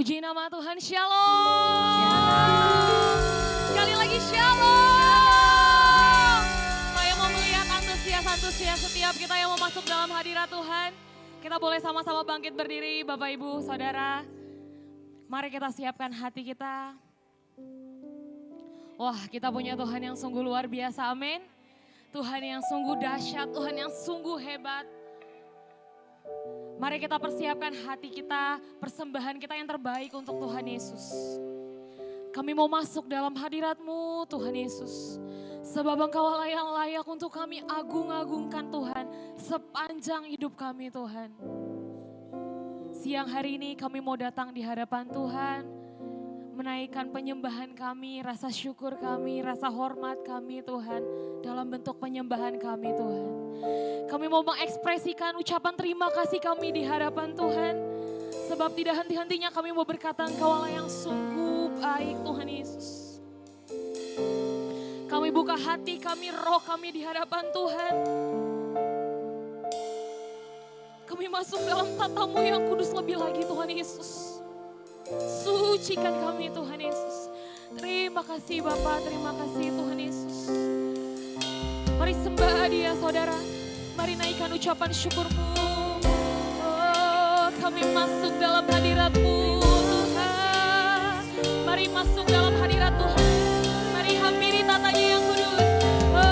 Puji nama Tuhan, Shalom. Sekali lagi Shalom. Saya mau melihat antusias setiap kita yang mau masuk dalam hadirat Tuhan. Kita boleh sama-sama bangkit berdiri, Bapak Ibu, Saudara. Mari kita siapkan hati kita. Wah, kita punya Tuhan yang sungguh luar biasa, amin. Tuhan yang sungguh dahsyat, Tuhan yang sungguh hebat. Mari kita persiapkan hati kita, persembahan kita yang terbaik untuk Tuhan Yesus. Kami mau masuk dalam hadirat-Mu Tuhan Yesus. Sebab Engkau yang layak untuk kami agung-agungkan Tuhan sepanjang hidup kami Tuhan. Siang hari ini kami mau datang di hadapan Tuhan. Menaikkan penyembahan kami, rasa syukur kami, rasa hormat kami Tuhan. Dalam bentuk penyembahan kami Tuhan. Kami mau mengekspresikan ucapan terima kasih kami di hadapan Tuhan. Sebab tidak henti-hentinya kami mau berkata Engkau Allah yang sungguh baik Tuhan Yesus. Kami buka hati kami, roh kami di hadapan Tuhan. Kami masuk dalam tata-Mu yang kudus lebih lagi Tuhan Yesus. Sucikan kami Tuhan Yesus. Terima kasih Bapa, terima kasih Tuhan Yesus. Mari sembah Dia saudara. Mari naikkan ucapan syukur-Mu. Oh, kami masuk dalam hadirat-Mu Tuhan. Mari masuk dalam hadirat Tuhan. Mari hampiri tatanya yang kudus. Oh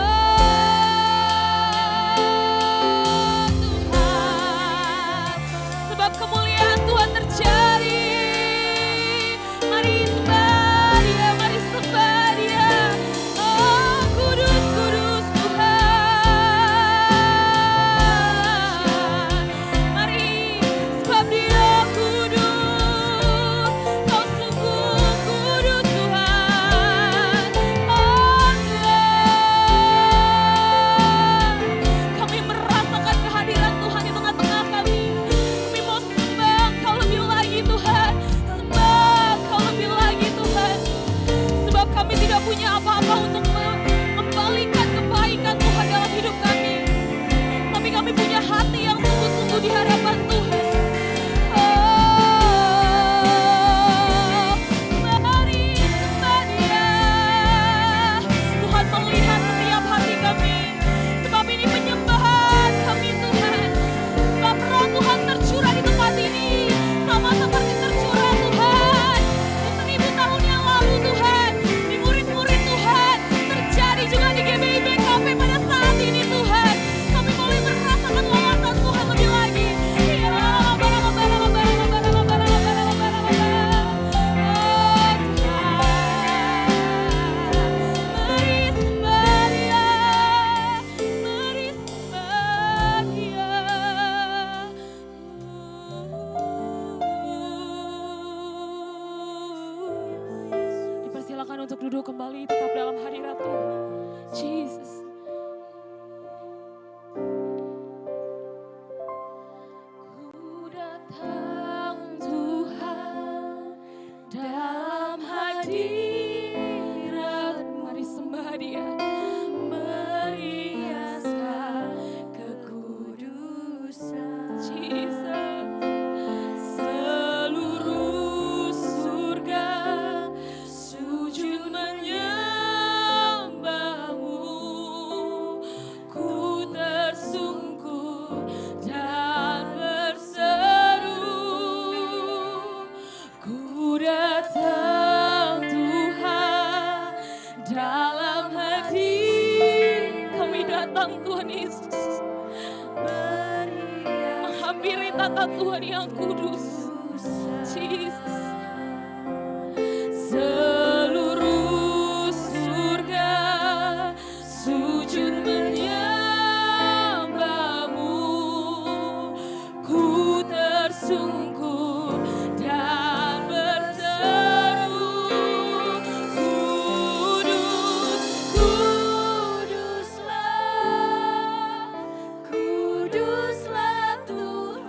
Tuhan. Sebab kemuliaan Tuhan terjadi. Punya apa-apa untuk membalikan kebaikan Tuhan dalam hidup kami. Tapi kami punya hati yang sungguh-sungguh di hadapan Tuhan. Oh, mari sembah Dia. Tuhan melihat setiap hati kami. Sebab ini penyembahan kami Tuhan. Sebab roh Tuhan tercurah di tempat ini. Sama seperti tercurah Tuhan. 1000 tahun yang lalu Tuhan. Juga di GBI BKP pada saat ini Tuhan. Kami boleh merasakan lawatan Tuhan lebih lagi. Mari sembah Dia. Mari sembah Dia. Dipersilakan untuk duduk kembali tetap dalam hadirat Tuhan. Jesus. Ku datang Tuhan dalam hadirat. Mari sembah Dia. Meriaskan kekudusan. Jesus. Seluruh surga sujud Tuhan Yesus menghampiri tata Tuhan yang kudus. Jesus. Seluruh surga sujud menyembah-Mu. Ku tersungkur dan berseru, kudus, kuduslah Tuhan.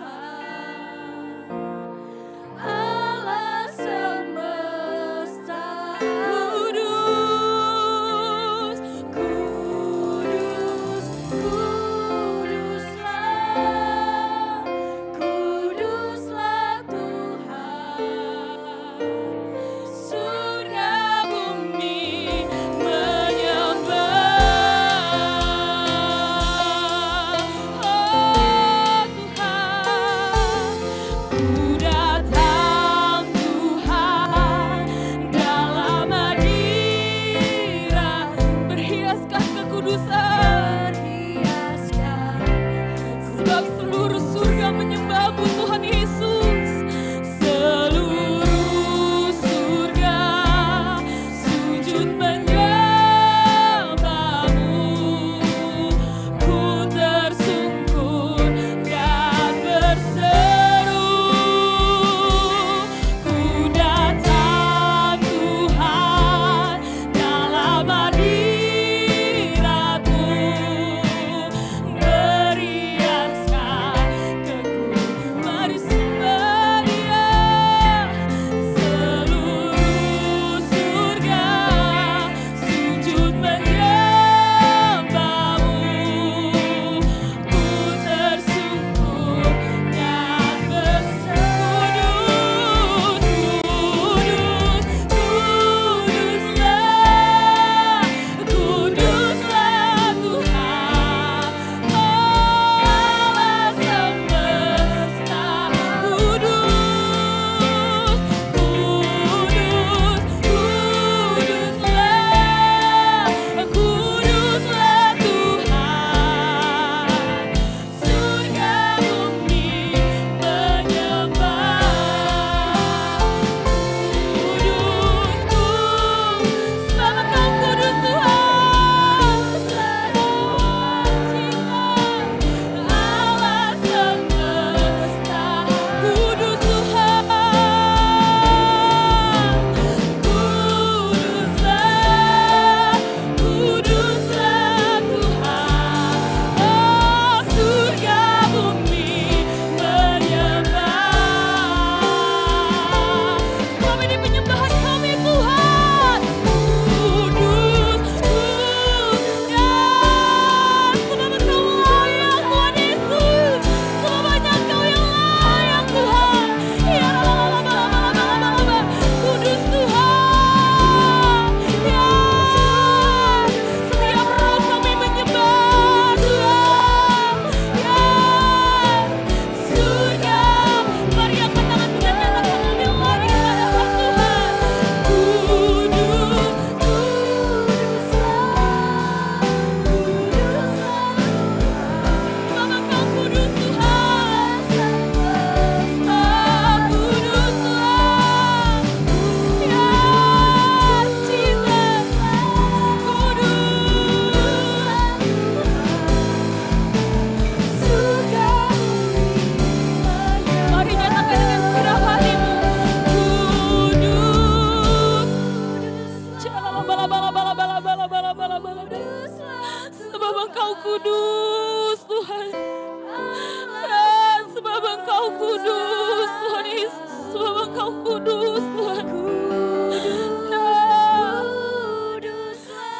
Engkau kudus Tuhan.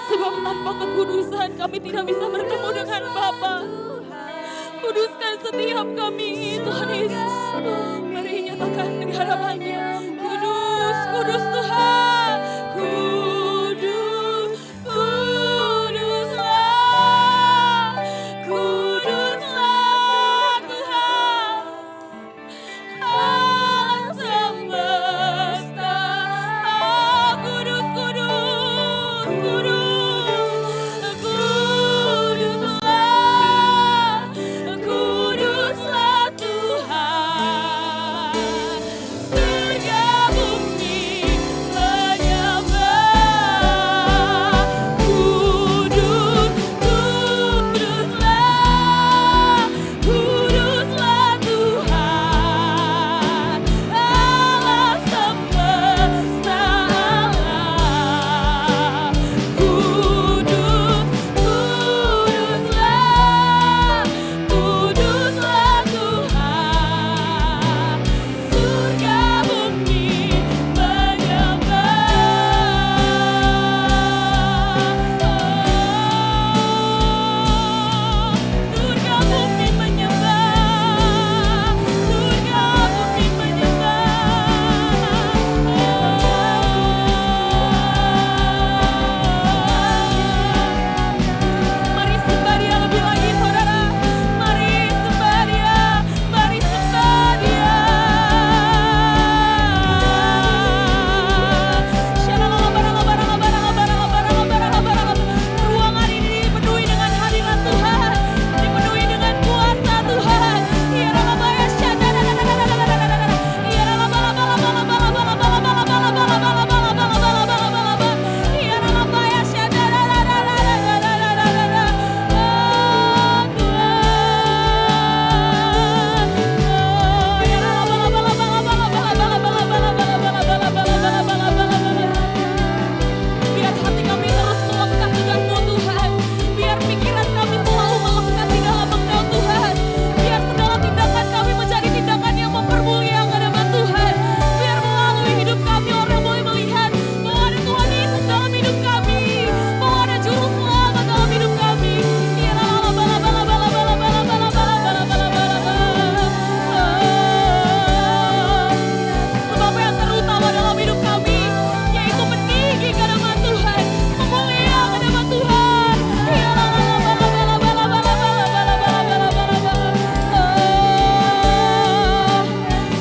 Sebab tanpa kekudusan kami tidak bisa bertemu dengan Bapa. Kuduskan setiap kami Tuhan Yesus. Mari nyatakan di harapannya. Kudus, kudus Tuhan. Kudus, kuduslah. Kuduslah Tuhan. Alam semesta. Kudus, kudus, kudus. Kuduslah. Kuduslah Tuhan. Surga bumi menyembah. Kudus, kuduslah. Kuduslah Tuhan. Allah semesta alam. Kudus, kuduslah. Kuduslah Tuhan. Surga bumi menyembah. Surga bumi menyembah. Surga bumi menyembah. Mari sembah Dia lebih lagi saudara. Mari sembah Dia. Mari sembah Dia. Ruangan ini dipenuhi dengan hadirat Tuhan. Dipenuhi dengan kuasa Tuhan. Biar hati kami terus melekat di dalam-Mu Tuhan. Biar pikiran kami selalu melekat di dalam Engkau Tuhan. Biar segala tindakan kami menjadi tindakan yang mempermuliakan nama Tuhan. Biar melalui hidup kami orang boleh melihat bahwa ada Tuhan Yesus dalam hidup kami. Bahwa ada juru selamat dalam hidup kami. Sebab yang terutama dalam hidup kami yaitu meninggikan nama Tuhan, memuliakan nama Tuhan.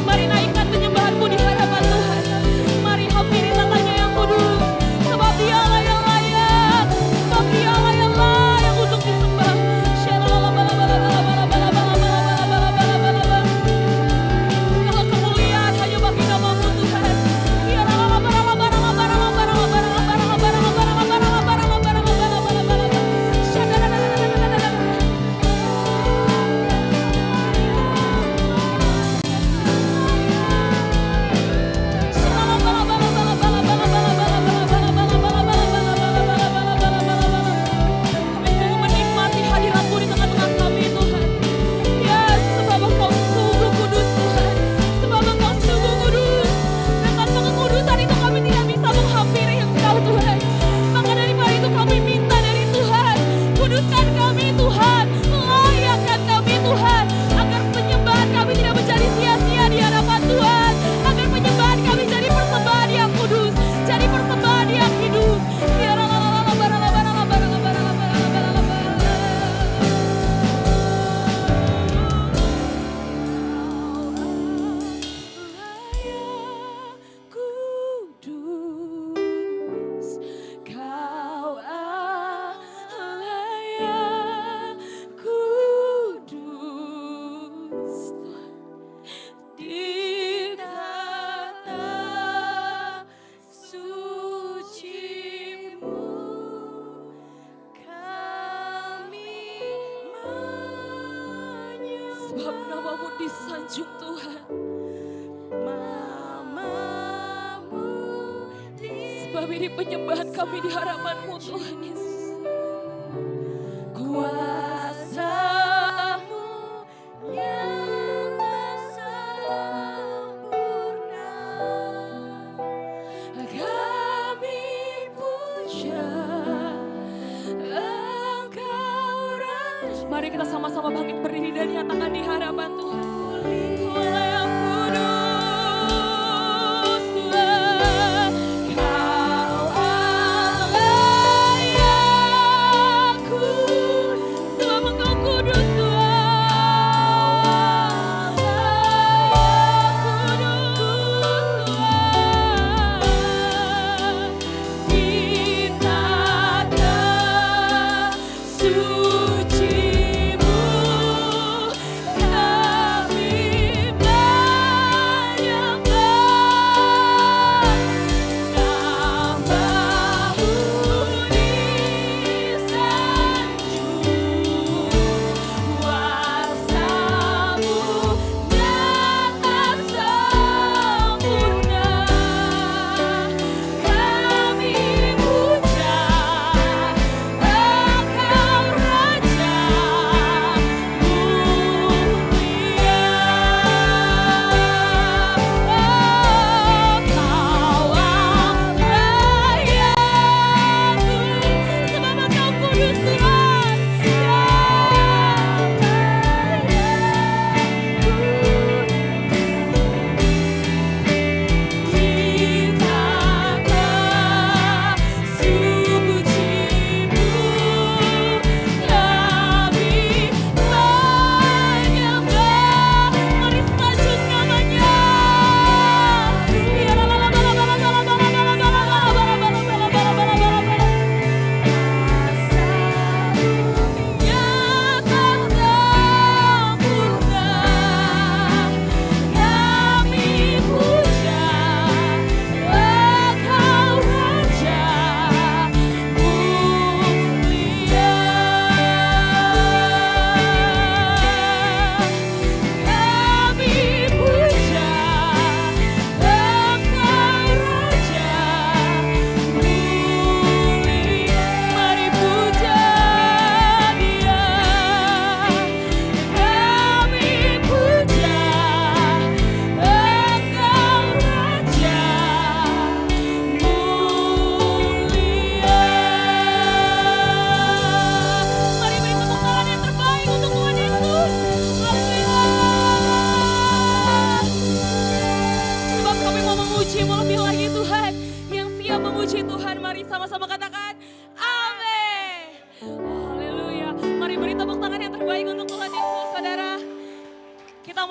Mari naikkan penyembahanmu di hadapan Tuhan. Mari hampiri tatanya yang kudus. Sebab Dialah yang layak. Sebab Dialah yang layak untuk disembah. Segala kemuliaan hanya bagi nama-Mu Tuhan. Kami sungguh menikmati hadirat-Mu di tengah-tengah kami Tuhan. Ya, sebab Engkau sungguh kudus Tuhan. Sebab Engkau sungguh kudus. Dan tanpa kekudusan itu kami tidak bisa menghampiri Engkau Tuhan. Maka daripada itu kami minta dari Tuhan, kuduskan kami Tuhan, layakkan kami Tuhan, agar penyembahan kami tidak menjadi sia-sia di hadapan Tuhan, agar penyembahan kami jadi persembahan yang kudus, jadi persembahan yang hidup. Kudus, Kau Allah yang kudus, di tata suci-Mu kami menyembah. Sebab nama-Mu disanjung Tuhan. Sebab ini penyembahan kami di hadapan-Mu Tuhan Yesus. Kuasa-Mu yang sempurna. Mari kita sama-sama bangkit berdiri dan nyatakan di hadapan Tuhan. Tuhanlah yang kudus, Tuhan. Kau Allah yang kudus, sebab Engkau kudus, Tuhan.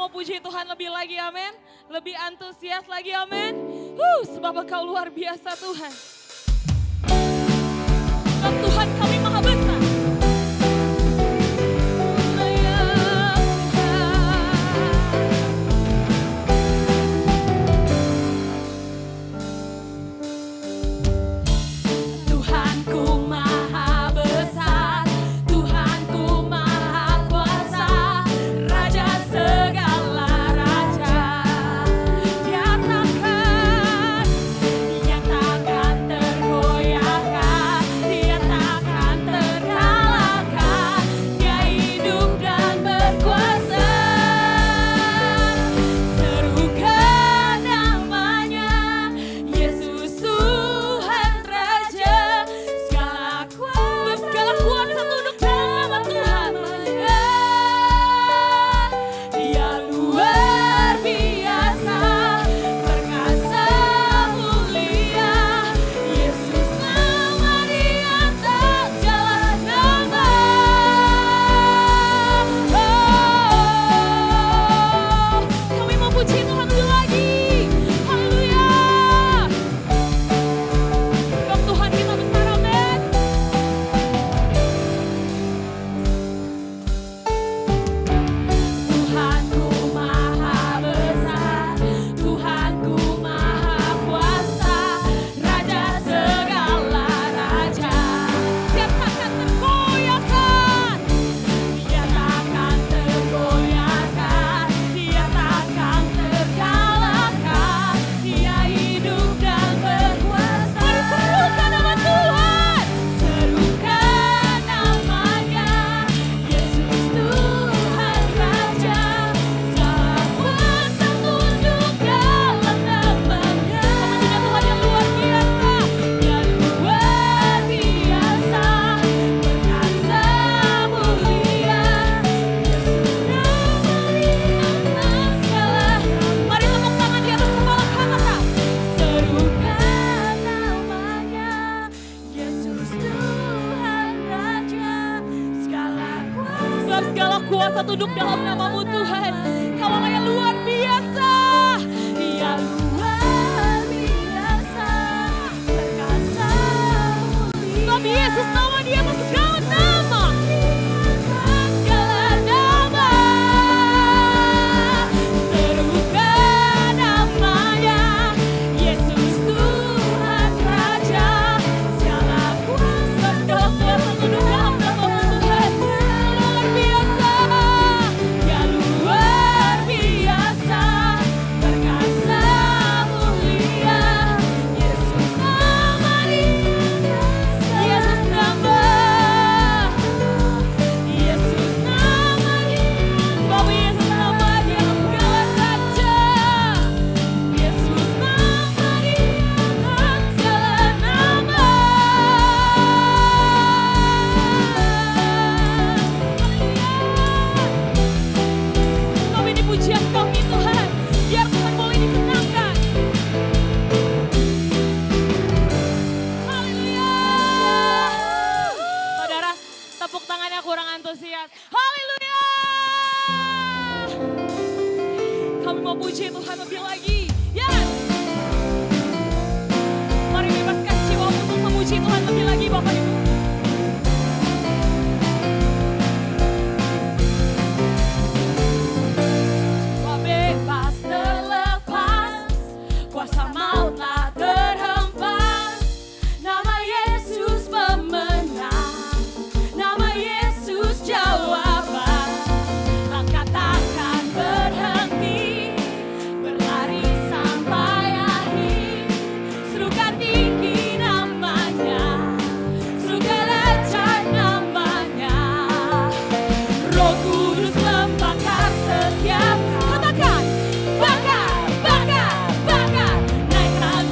Puji Tuhan lebih lagi, amin. Lebih antusias lagi, amin. Sebab Engkau luar biasa, Tuhan. Sebab Tuhan kami maha besar. Yang takkan tunduk dalam nama-Mu Tuhan. Kaulah yang luar biasa. Ya luar biasa. Perkasa mulia. Nama Yesus, nama Dia atas segala nama. Segala nama. Serukan namanya. Yesus Tuhan Raja. Segala kuasa dokter tunduk dalam nama-Mu Tuhan. Luar biasa. Ya luar biasa. Perkasa mulia. Yesus nama Dia. Yesus nama. Yesus nama Dia. Bapak Yesus nama Dia segala raja. Yesus nama Dia segala nama. Kami ini pujian kami Tuhan. Biar Tuhan boleh disenangkan. Haleluya. Saudara, tepuk tangannya kurang antusias. Haleluya. Kami mau puji Tuhan lebih lagi. Yes. Mari bebaskan jiwa untuk memuji Tuhan lebih lagi Bapak Ibu. Jiwa bebas terlepas, kuasa maut tak terhempas. Nama Yesus pemenang, nama Yesus jawaban. Langkah takkan berhenti, berlari sampai akhir. Serukan tinggi namanya, serukan lezat namanya. Roh Kudus membakar setiap, katakan, bakar, bakar, bakar. Naikkan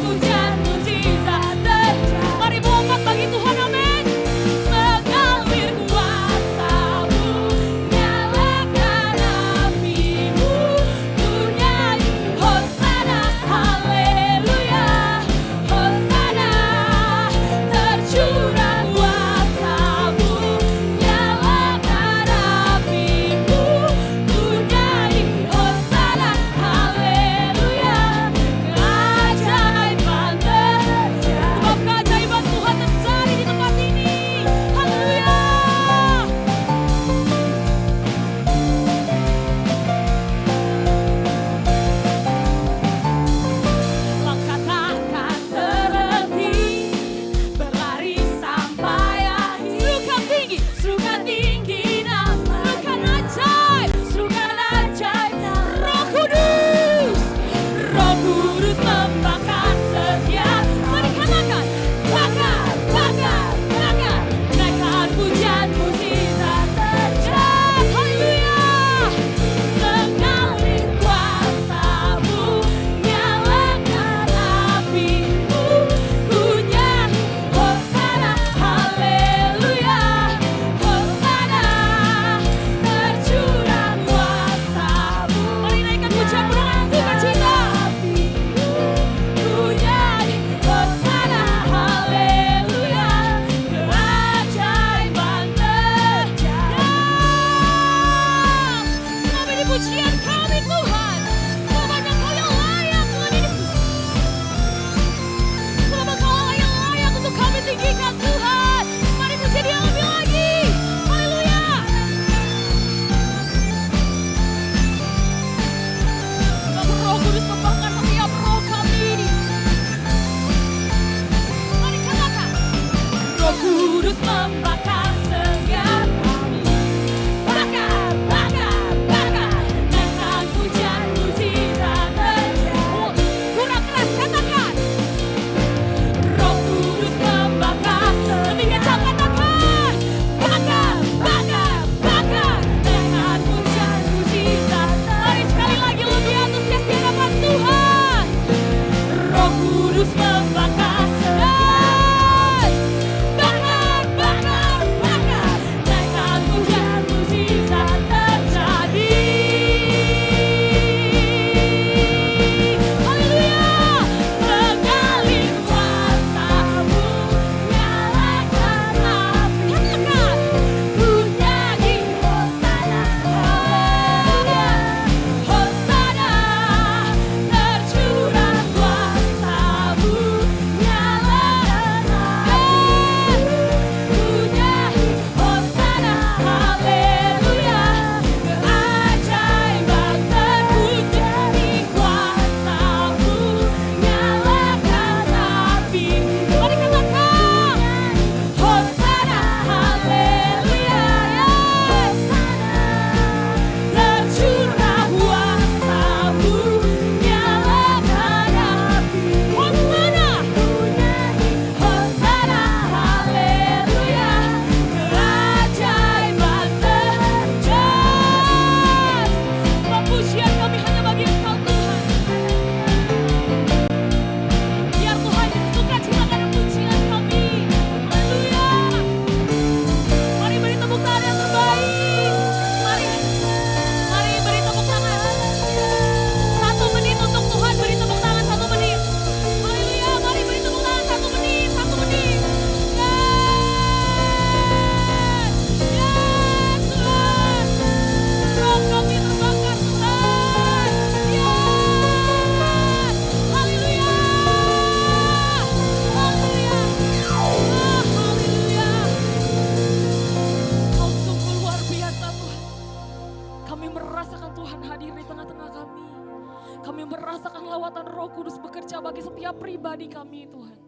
bagi setiap pribadi kami Tuhan.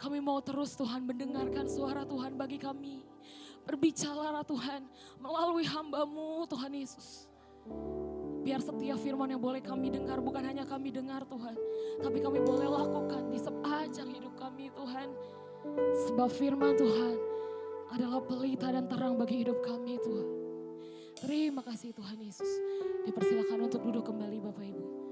Kami mau terus Tuhan mendengarkan suara Tuhan bagi kami. Berbicara Tuhan melalui hamba-Mu Tuhan Yesus. Biar setiap firman yang boleh kami dengar bukan hanya kami dengar Tuhan. Tapi kami boleh lakukan di sepanjang hidup kami Tuhan. Sebab firman Tuhan adalah pelita dan terang bagi hidup kami Tuhan. Terima kasih Tuhan Yesus. Dipersilakan untuk duduk kembali Bapak Ibu.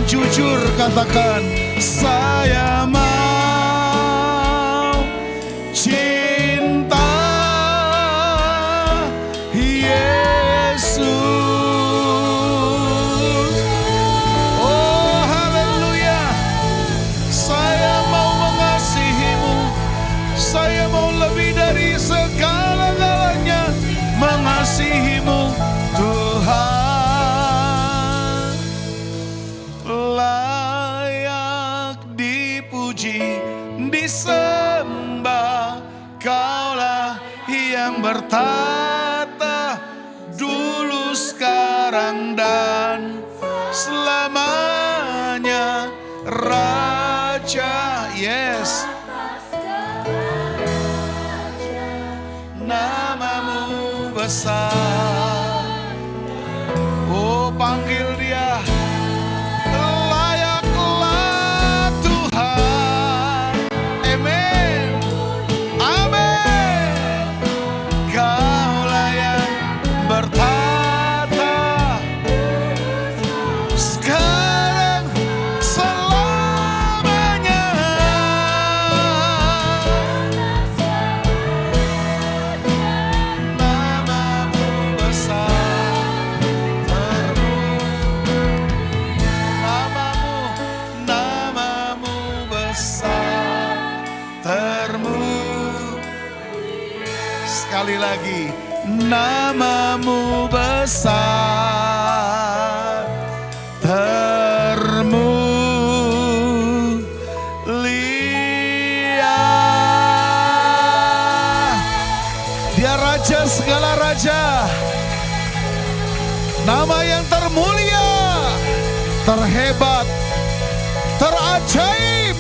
jujur katakan, saya mau cinta Yesus. Oh haleluya, saya mau mengasihimu, saya mau lebih dari segala-galanya mengasihimu Tuhan. Layak dipuji, disembah, Kaulah yang bertata dulu, sekarang dan selamanya, Raja. Yes, namamu besar. Oh panggil dia, layaklah Tuhan. Amen, amen. Sekali lagi, namamu besar, termulia. Dia raja segala raja, nama yang termulia, terhebat, terajaib.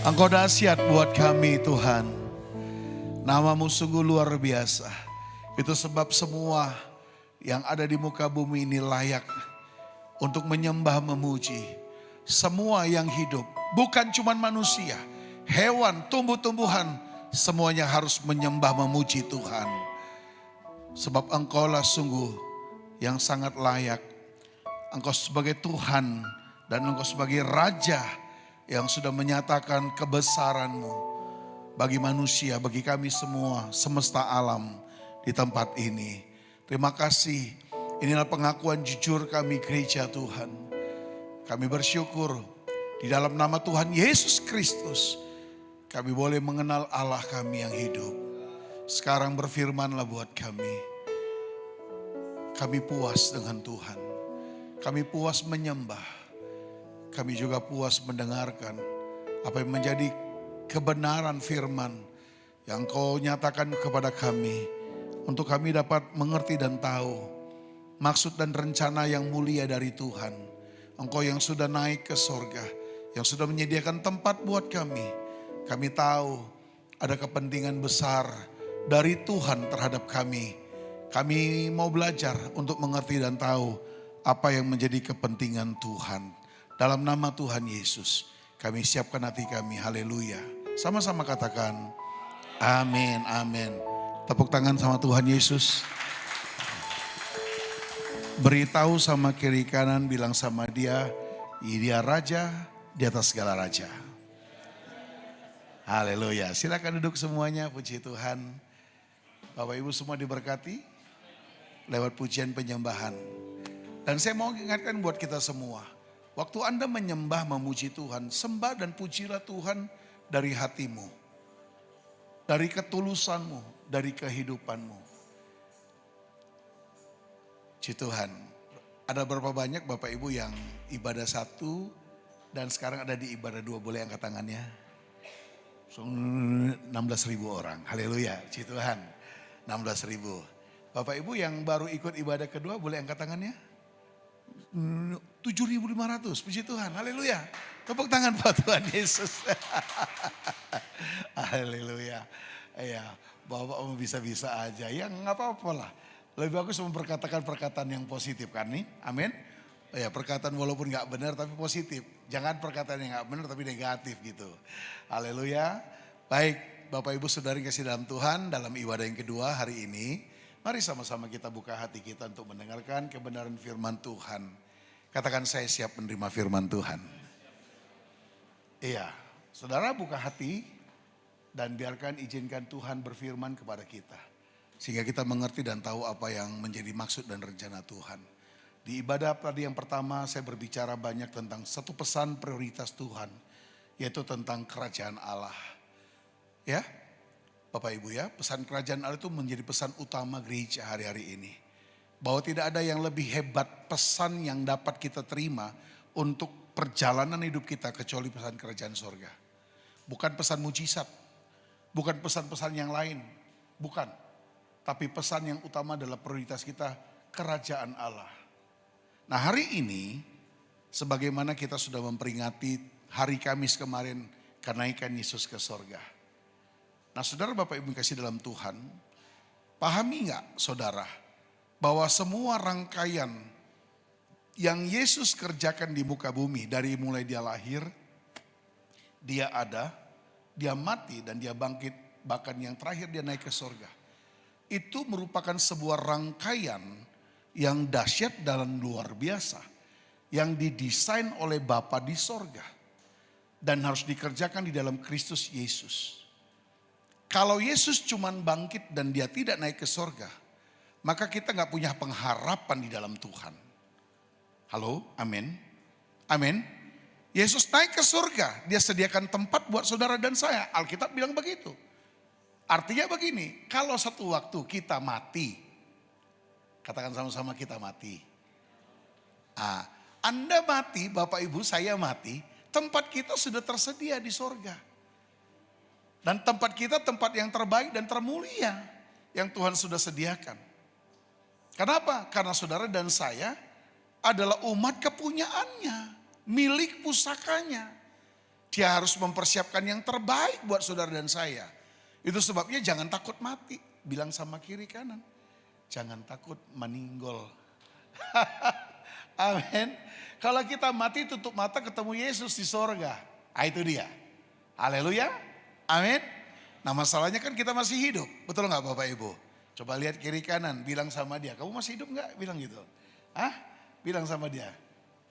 Engkau dahsyat buat kami Tuhan. Namamu sungguh luar biasa. Itu sebab semua yang ada di muka bumi ini layak untuk menyembah memuji. Semua yang hidup, bukan cuma manusia, hewan, tumbuh-tumbuhan, semuanya harus menyembah memuji Tuhan. Sebab Engkaulah sungguh yang sangat layak. Engkau sebagai Tuhan dan Engkau sebagai Raja yang sudah menyatakan kebesaran-Mu bagi manusia, bagi kami semua, semesta alam di tempat ini. Terima kasih, inilah pengakuan jujur kami gereja Tuhan. Kami bersyukur di dalam nama Tuhan Yesus Kristus, kami boleh mengenal Allah kami yang hidup. Sekarang berfirmanlah buat kami. Kami puas dengan Tuhan, kami puas menyembah. Kami juga puas mendengarkan apa yang menjadi kebenaran firman yang Kau nyatakan kepada kami. Untuk kami dapat mengerti dan tahu maksud dan rencana yang mulia dari Tuhan. Engkau yang sudah naik ke sorga, yang sudah menyediakan tempat buat kami. Kami tahu ada kepentingan besar dari Tuhan terhadap kami. Kami mau belajar untuk mengerti dan tahu apa yang menjadi kepentingan Tuhan. Dalam nama Tuhan Yesus, kami siapkan hati kami, haleluya. Sama-sama katakan, amin, amin. Tepuk tangan sama Tuhan Yesus. Beritahu sama kiri kanan, bilang sama dia Raja di atas segala raja. Haleluya, silakan duduk semuanya, puji Tuhan. Bapak Ibu semua diberkati lewat pujian penyembahan. Dan saya mau ingatkan buat kita semua, waktu Anda menyembah memuji Tuhan, sembah dan pujilah Tuhan dari hatimu. Dari ketulusanmu, dari kehidupanmu. Puji Tuhan. Ada berapa banyak Bapak Ibu yang ibadah 1 dan sekarang ada di ibadah 2, boleh angkat tangannya? 16.000 orang, haleluya, puji Tuhan. 16.000. Bapak Ibu yang baru ikut ibadah kedua boleh angkat tangannya? 7.500, puji Tuhan, haleluya. Tepuk tangan buat Tuhan Yesus. Haleluya. Ya, Bapak bisa-bisa aja, ya nggak apa-apa lah. Lebih bagus memperkatakan perkataan yang positif kan nih, amin. Ya, perkataan walaupun nggak benar tapi positif. Jangan perkataan yang nggak benar tapi negatif gitu. Haleluya. Baik, Bapak Ibu Saudari kasih dalam Tuhan, dalam ibadah yang kedua hari ini, mari sama-sama kita buka hati kita untuk mendengarkan kebenaran firman Tuhan. Katakan, saya siap menerima firman Tuhan. Iya, saudara buka hati dan biarkan izinkan Tuhan berfirman kepada kita. Sehingga kita mengerti dan tahu apa yang menjadi maksud dan rencana Tuhan. Di ibadah tadi yang pertama saya berbicara banyak tentang satu pesan prioritas Tuhan. Yaitu tentang kerajaan Allah. Ya, Bapak Ibu ya, pesan kerajaan Allah itu menjadi pesan utama gereja hari-hari ini. Bahwa tidak ada yang lebih hebat pesan yang dapat kita terima untuk perjalanan hidup kita kecuali pesan kerajaan sorga. Bukan pesan mujizat, bukan pesan-pesan yang lain, bukan. Tapi pesan yang utama adalah prioritas kita, kerajaan Allah. Nah hari ini, sebagaimana kita sudah memperingati hari Kamis kemarin, kenaikan Yesus ke sorga. Nah saudara Bapak Ibu kasih dalam Tuhan, pahami gak saudara, bahwa semua rangkaian yang Yesus kerjakan di muka bumi, dari mulai dia lahir, dia ada, dia mati dan dia bangkit, bahkan yang terakhir dia naik ke sorga. Itu merupakan sebuah rangkaian yang dahsyat dan luar biasa, yang didesain oleh Bapa di sorga dan harus dikerjakan di dalam Kristus Yesus. Kalau Yesus cuman bangkit dan dia tidak naik ke sorga, maka kita gak punya pengharapan di dalam Tuhan. Halo, amin. Amin. Yesus naik ke surga, dia sediakan tempat buat saudara dan saya. Alkitab bilang begitu. Artinya begini, kalau satu waktu kita mati, katakan sama-sama kita mati. Anda mati, Bapak Ibu saya mati, tempat kita sudah tersedia di sorga. Dan tempat kita tempat yang terbaik dan termulia yang Tuhan sudah sediakan. Kenapa? Karena saudara dan saya adalah umat kepunyaannya, milik pusakanya. Dia harus mempersiapkan yang terbaik buat saudara dan saya. Itu sebabnya jangan takut mati. Bilang sama kiri kanan. Jangan takut meninggal. Amin. Kalau kita mati tutup mata ketemu Yesus di sorga. Itu dia. Haleluya. Amin. Nah masalahnya kan kita masih hidup. Betul nggak Bapak Ibu? Coba lihat kiri kanan. Bilang sama dia. Kamu masih hidup nggak? Bilang gitu. Bilang sama dia.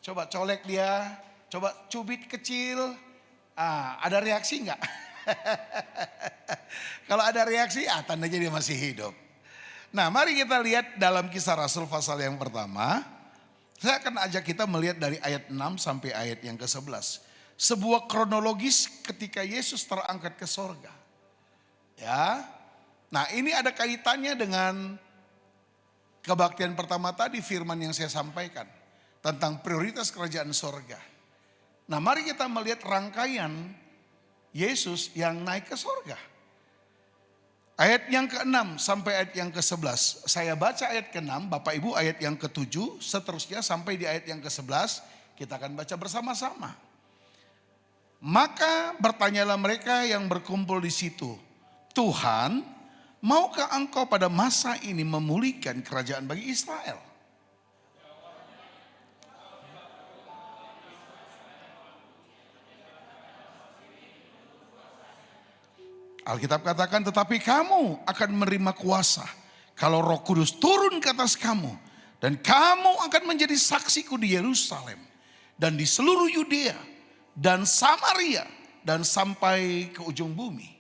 Coba colek dia. Coba cubit kecil. Ada reaksi nggak? Kalau ada reaksi, tandanya dia masih hidup. Nah mari kita lihat dalam Kisah Rasul pasal yang pertama. Saya akan ajak kita melihat dari ayat 6 sampai ayat yang ke-11. Sebuah kronologis ketika Yesus terangkat ke sorga. Ya. Nah ini ada kaitannya dengan kebaktian pertama tadi, firman yang saya sampaikan. Tentang prioritas kerajaan sorga. Nah mari kita melihat rangkaian Yesus yang naik ke sorga. Ayat yang ke-6 sampai ayat yang ke-11. Saya baca ayat ke-6, Bapak Ibu ayat yang ke-7, seterusnya sampai di ayat yang ke-11. Kita akan baca bersama-sama. Maka bertanyalah mereka yang berkumpul di situ. Tuhan, maukah engkau pada masa ini memulihkan kerajaan bagi Israel? Alkitab katakan tetapi kamu akan menerima kuasa kalau Roh Kudus turun ke atas kamu. Dan kamu akan menjadi saksiku di Yerusalem dan di seluruh Yudea dan Samaria dan sampai ke ujung bumi.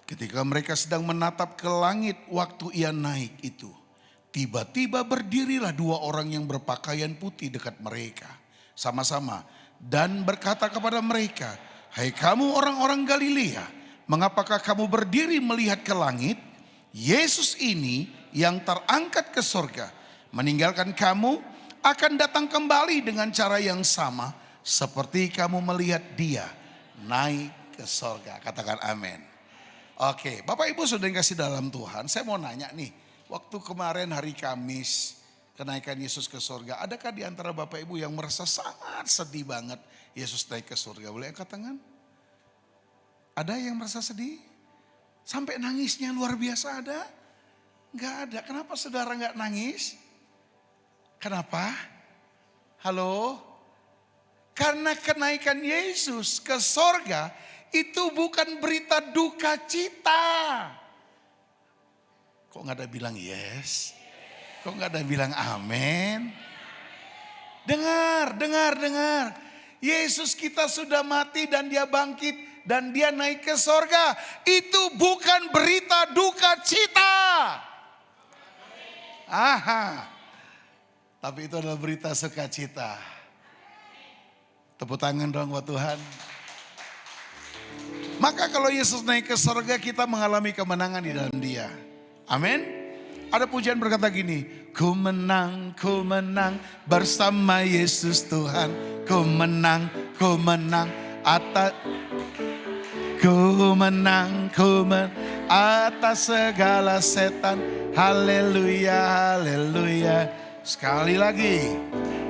Ketika mereka sedang menatap ke langit waktu ia naik itu. Tiba-tiba berdirilah dua orang yang berpakaian putih dekat mereka. Sama-sama. Dan berkata kepada mereka, hai kamu orang-orang Galilea, mengapakah kamu berdiri melihat ke langit? Yesus ini yang terangkat ke sorga, meninggalkan kamu, akan datang kembali dengan cara yang sama, seperti kamu melihat dia naik ke sorga. Katakan amin. Oke, Bapak Ibu sudah dikasih dalam Tuhan, saya mau nanya nih. Waktu kemarin hari Kamis, kenaikan Yesus ke surga. Adakah di antara Bapak Ibu yang merasa sangat sedih banget Yesus naik ke surga? Boleh angkat tangan? Ada yang merasa sedih? Sampai nangisnya luar biasa ada? Enggak ada. Kenapa saudara enggak nangis? Kenapa? Halo? Karena kenaikan Yesus ke surga itu bukan berita duka cita. Kok gak ada bilang yes? Kok gak ada bilang amin? Dengar. Yesus kita sudah mati dan dia bangkit dan dia naik ke sorga. Itu bukan berita duka cita. Tapi itu adalah berita sukacita. Tepuk tangan dong buat Tuhan. Maka kalau Yesus naik ke sorga kita mengalami kemenangan di dalam dia. Amin. Ada pujian berkata gini, ku menang bersama Yesus Tuhan. Ku menang atas, ku menang atas segala setan. Haleluya, haleluya. Sekali lagi,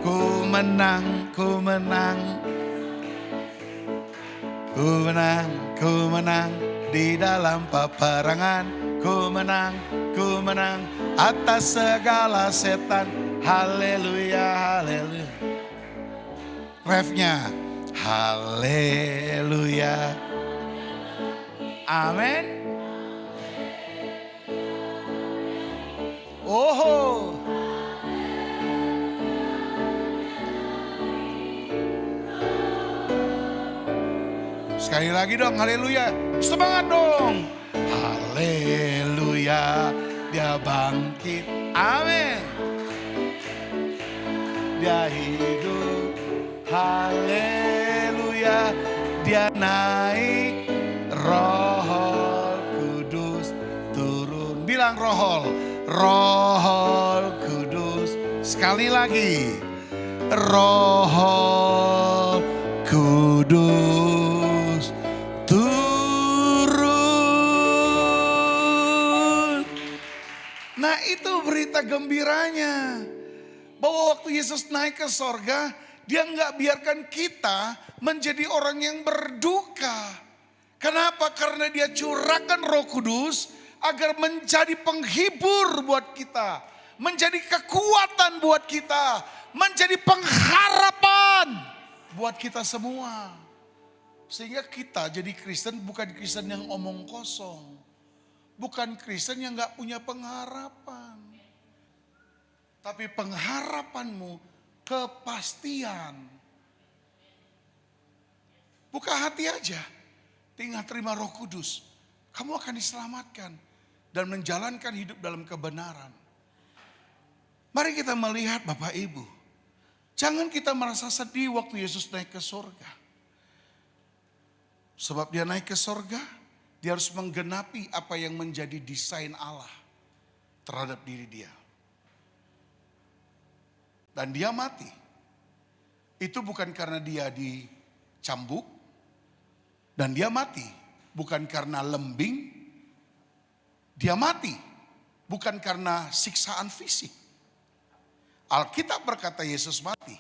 ku menang di dalam peperangan. Ku menang atas segala setan. Haleluya, haleluya. Refnya, haleluya. Amin. Oh. Sekali lagi dong, haleluya. Semangat dong. Haleluya, dia bangkit. Amin. dia hidup. Haleluya, dia naik, Roh Kudus turun. Bilang Roh Kudus. Sekali lagi, Roh Kudus turun. Nah, itu berita gembiranya. Bahwa waktu Yesus naik ke sorga, dia nggak biarkan kita menjadi orang yang berduka. Kenapa? Karena dia curahkan Roh Kudus agar menjadi penghibur buat kita. Menjadi kekuatan buat kita. Menjadi pengharapan buat kita semua. Sehingga kita jadi Kristen bukan Kristen yang omong kosong. Bukan Kristen yang gak punya pengharapan. Tapi pengharapanmu kepastian. Buka hati aja. Tinggal terima Roh Kudus. Kamu akan diselamatkan. Dan menjalankan hidup dalam kebenaran. Mari kita melihat Bapak Ibu. Jangan kita merasa sedih waktu Yesus naik ke surga. Sebab dia naik ke surga, dia harus menggenapi apa yang menjadi desain Allah terhadap diri dia. Dan dia mati. Itu bukan karena dia dicambuk. Dan dia mati bukan karena lembing. Dia mati bukan karena siksaan fisik. Alkitab berkata Yesus mati.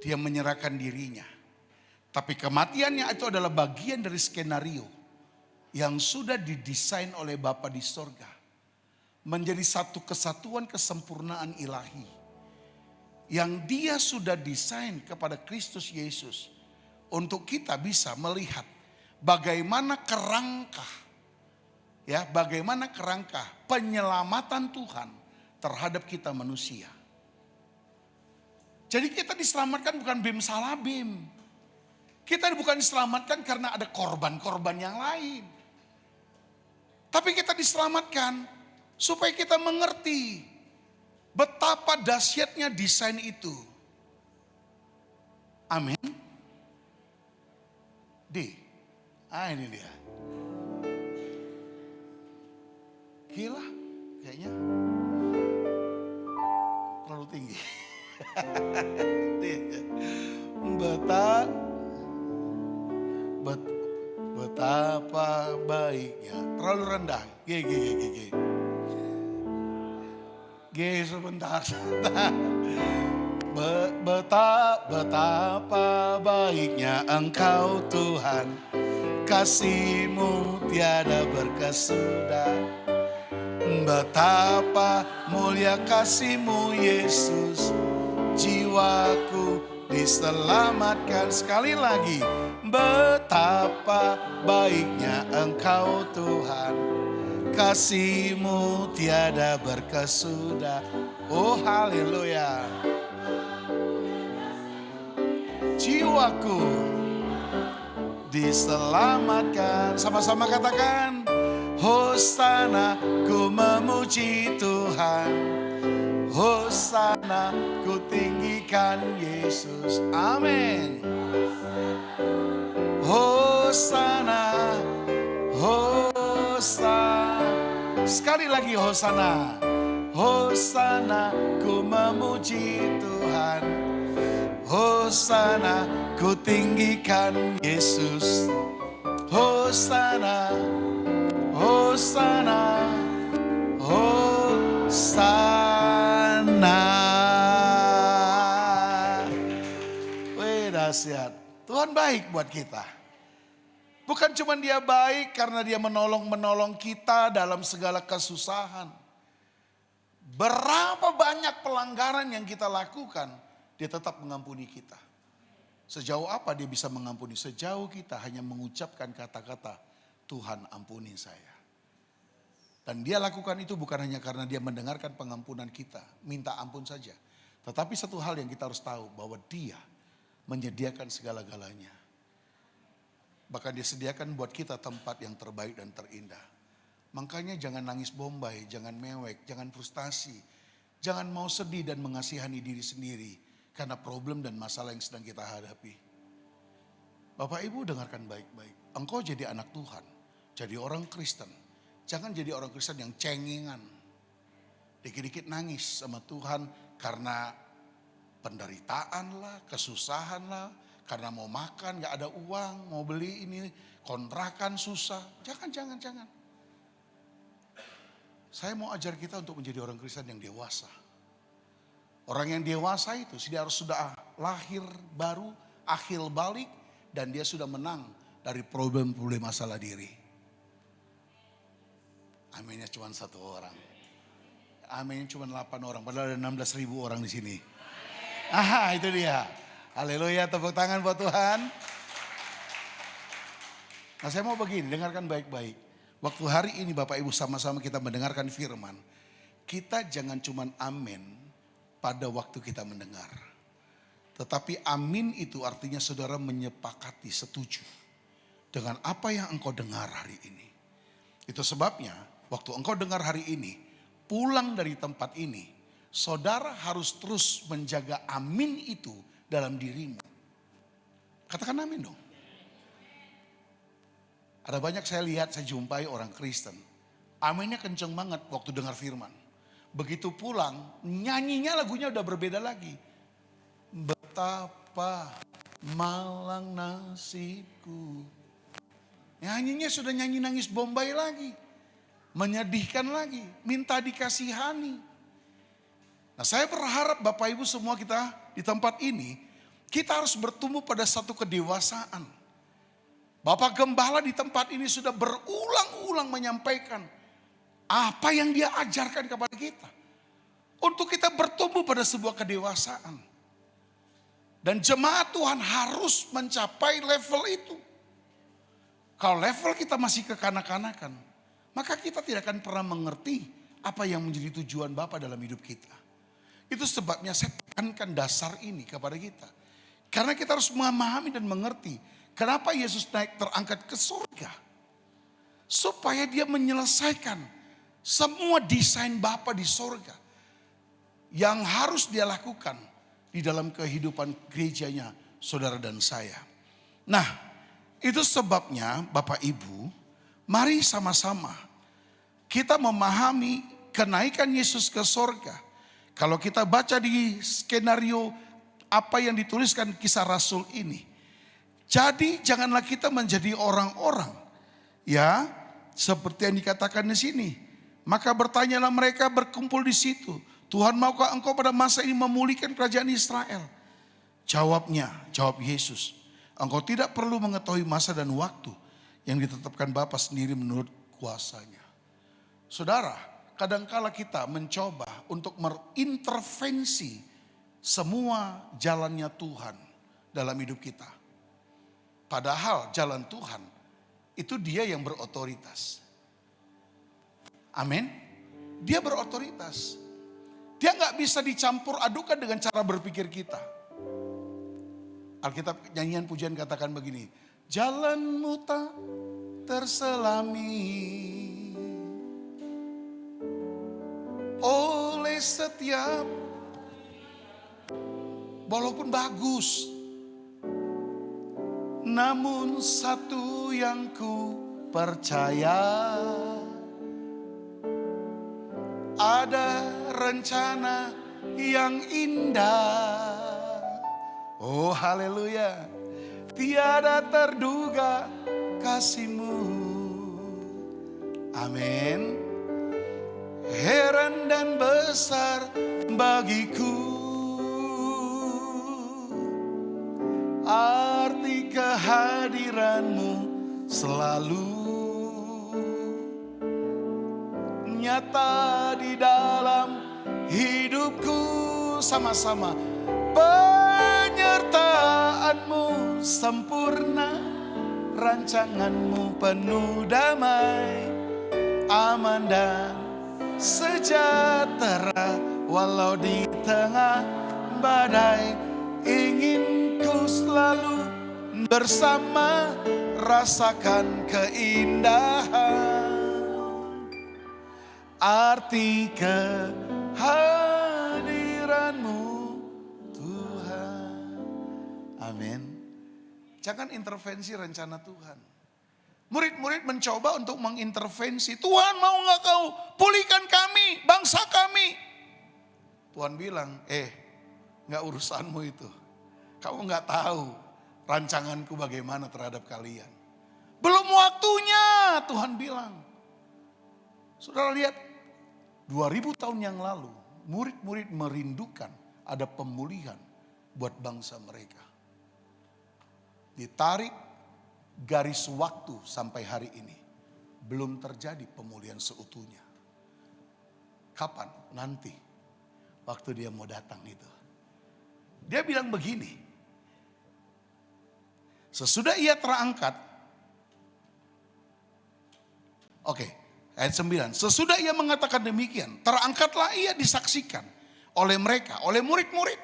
Dia menyerahkan dirinya. Tapi kematiannya itu adalah bagian dari skenario yang sudah didesain oleh Bapa di sorga. Menjadi satu kesatuan kesempurnaan ilahi. Yang dia sudah desain kepada Kristus Yesus. Untuk kita bisa melihat bagaimana kerangka. Ya, bagaimana kerangka penyelamatan Tuhan terhadap kita manusia. Jadi kita diselamatkan bukan bim salah bim. Kita bukan diselamatkan karena ada korban-korban yang lain. Tapi kita diselamatkan supaya kita mengerti betapa dahsyatnya desain itu. Amin. Ini dia. Gila kayaknya. Terlalu tinggi. Betapa baiknya. Terlalu rendah. G sebentar. Betapa baiknya Engkau Tuhan. Kasih-Mu tiada berkesudah. Betapa mulia kasih-Mu Yesus. Jiwaku diselamatkan. Sekali lagi. Betapa baiknya Engkau Tuhan. Kasih-Mu tiada berkesudah. Oh haleluya. Jiwaku diselamatkan. Sama-sama katakan. Hosana ku memuji Tuhan. Hosana ku tinggikan Yesus. Amin. Hosana, Hosana. Sekali lagi Hosana. Hosana ku memuji Tuhan. Hosana ku tinggikan Yesus. Hosana, Hosana, Hosana. Wih dahsyat. Tuhan baik buat kita. Bukan cuma dia baik karena dia menolong kita dalam segala kesusahan. Berapa banyak pelanggaran yang kita lakukan, dia tetap mengampuni kita. Sejauh apa dia bisa mengampuni? Sejauh kita hanya mengucapkan kata-kata, Tuhan ampuni saya. Dan dia lakukan itu bukan hanya karena dia mendengarkan pengampunan kita, minta ampun saja. Tetapi satu hal yang kita harus tahu, bahwa dia menyediakan segala-galanya. Bahkan dia sediakan buat kita tempat yang terbaik dan terindah. Makanya jangan nangis bombay, jangan mewek, jangan frustasi. Jangan mau sedih dan mengasihani diri sendiri karena problem dan masalah yang sedang kita hadapi. Bapak Ibu dengarkan baik-baik. Engkau jadi anak Tuhan, jadi orang Kristen. Jangan jadi orang Kristen yang cengengan. Dikit-dikit nangis sama Tuhan karena penderitaan lah, kesusahan lah. Karena mau makan gak ada uang, mau beli ini kontrakan susah. Jangan. Saya mau ajar kita untuk menjadi orang Kristen yang dewasa. Orang yang dewasa itu dia harus sudah lahir baru, akhil balik, dan dia sudah menang dari problem-problem masalah diri. Aminnya cuma 1 orang. Aminnya cuma 8 orang, padahal ada 16.000 orang di sini. Itu dia. Haleluya, tepuk tangan buat Tuhan. Nah, saya mau begini, dengarkan baik-baik. Waktu hari ini Bapak Ibu sama-sama kita mendengarkan firman. Kita jangan cuma amin pada waktu kita mendengar. Tetapi amin itu artinya saudara menyepakati, setuju dengan apa yang engkau dengar hari ini. Itu sebabnya waktu engkau dengar hari ini, pulang dari tempat ini, saudara harus terus menjaga amin itu dalam dirimu. Katakan amin dong. Ada banyak saya lihat, saya jumpai orang Kristen. Aminnya kenceng banget waktu dengar firman. Begitu pulang, nyanyinya lagunya udah berbeda lagi. Betapa malang nasibku. Nyanyinya sudah nyanyi nangis Bombay lagi. Menyedihkan lagi, minta dikasihani. Nah, saya berharap Bapak Ibu semua kita di tempat ini, kita harus bertumbuh pada satu kedewasaan. Bapak Gembala di tempat ini sudah berulang-ulang menyampaikan apa yang dia ajarkan kepada kita. Untuk kita bertumbuh pada sebuah kedewasaan. Dan jemaat Tuhan harus mencapai level itu. Kalau level kita masih kekanak-kanakan, maka kita tidak akan pernah mengerti apa yang menjadi tujuan Bapa dalam hidup kita. Itu sebabnya saya tekankan dasar ini kepada kita. Karena kita harus memahami dan mengerti kenapa Yesus naik terangkat ke surga. Supaya dia menyelesaikan semua desain Bapa di surga. Yang harus dia lakukan di dalam kehidupan gerejanya saudara dan saya. Nah, itu sebabnya Bapak Ibu, mari sama-sama kita memahami kenaikan Yesus ke surga. Kalau kita baca di skenario apa yang dituliskan Kisah Rasul ini. Jadi janganlah kita menjadi orang-orang ya seperti yang dikatakan di sini. Maka bertanyalah mereka berkumpul di situ. Tuhan, maukah engkau pada masa ini memulihkan kerajaan Israel? Jawab Yesus. Engkau tidak perlu mengetahui masa dan waktu yang ditetapkan Bapa sendiri menurut kuasanya. Saudara, kadangkala kita mencoba untuk merintervensi semua jalannya Tuhan dalam hidup kita. Padahal jalan Tuhan itu dia yang berotoritas. Amin. Dia berotoritas. Dia gak bisa dicampur adukan dengan cara berpikir kita. Alkitab nyanyian pujian katakan begini. Jalanmu tak terselami oleh setiap, walaupun bagus, namun satu yang ku percaya, ada rencana yang indah. Oh haleluya, tiada terduga kasih-Mu. Amin. Heran dan besar bagiku arti kehadiran-Mu selalu nyata di dalam hidupku. Sama-sama. Penyertaan-Mu sempurna, rancangan-Mu penuh damai, aman dan sejahtera. Walau di tengah badai, ingin ku selalu bersama, rasakan keindahan arti kehadiran-Mu. Amin. Jangan intervensi rencana Tuhan. Murid-murid mencoba untuk mengintervensi. Tuhan, mau nggak kau pulihkan kami, bangsa kami? Tuhan bilang, nggak urusanmu itu. Kamu nggak tahu rancanganku bagaimana terhadap kalian. Belum waktunya, Tuhan bilang. Saudara lihat, 2000 tahun yang lalu, murid-murid merindukan ada pemulihan buat bangsa mereka. Ditarik garis waktu sampai hari ini, belum terjadi pemulihan seutuhnya. Kapan? Nanti, waktu dia mau datang itu. Dia bilang begini, sesudah ia terangkat, ayat 9. Sesudah ia mengatakan demikian, terangkatlah ia disaksikan oleh mereka, oleh murid-murid.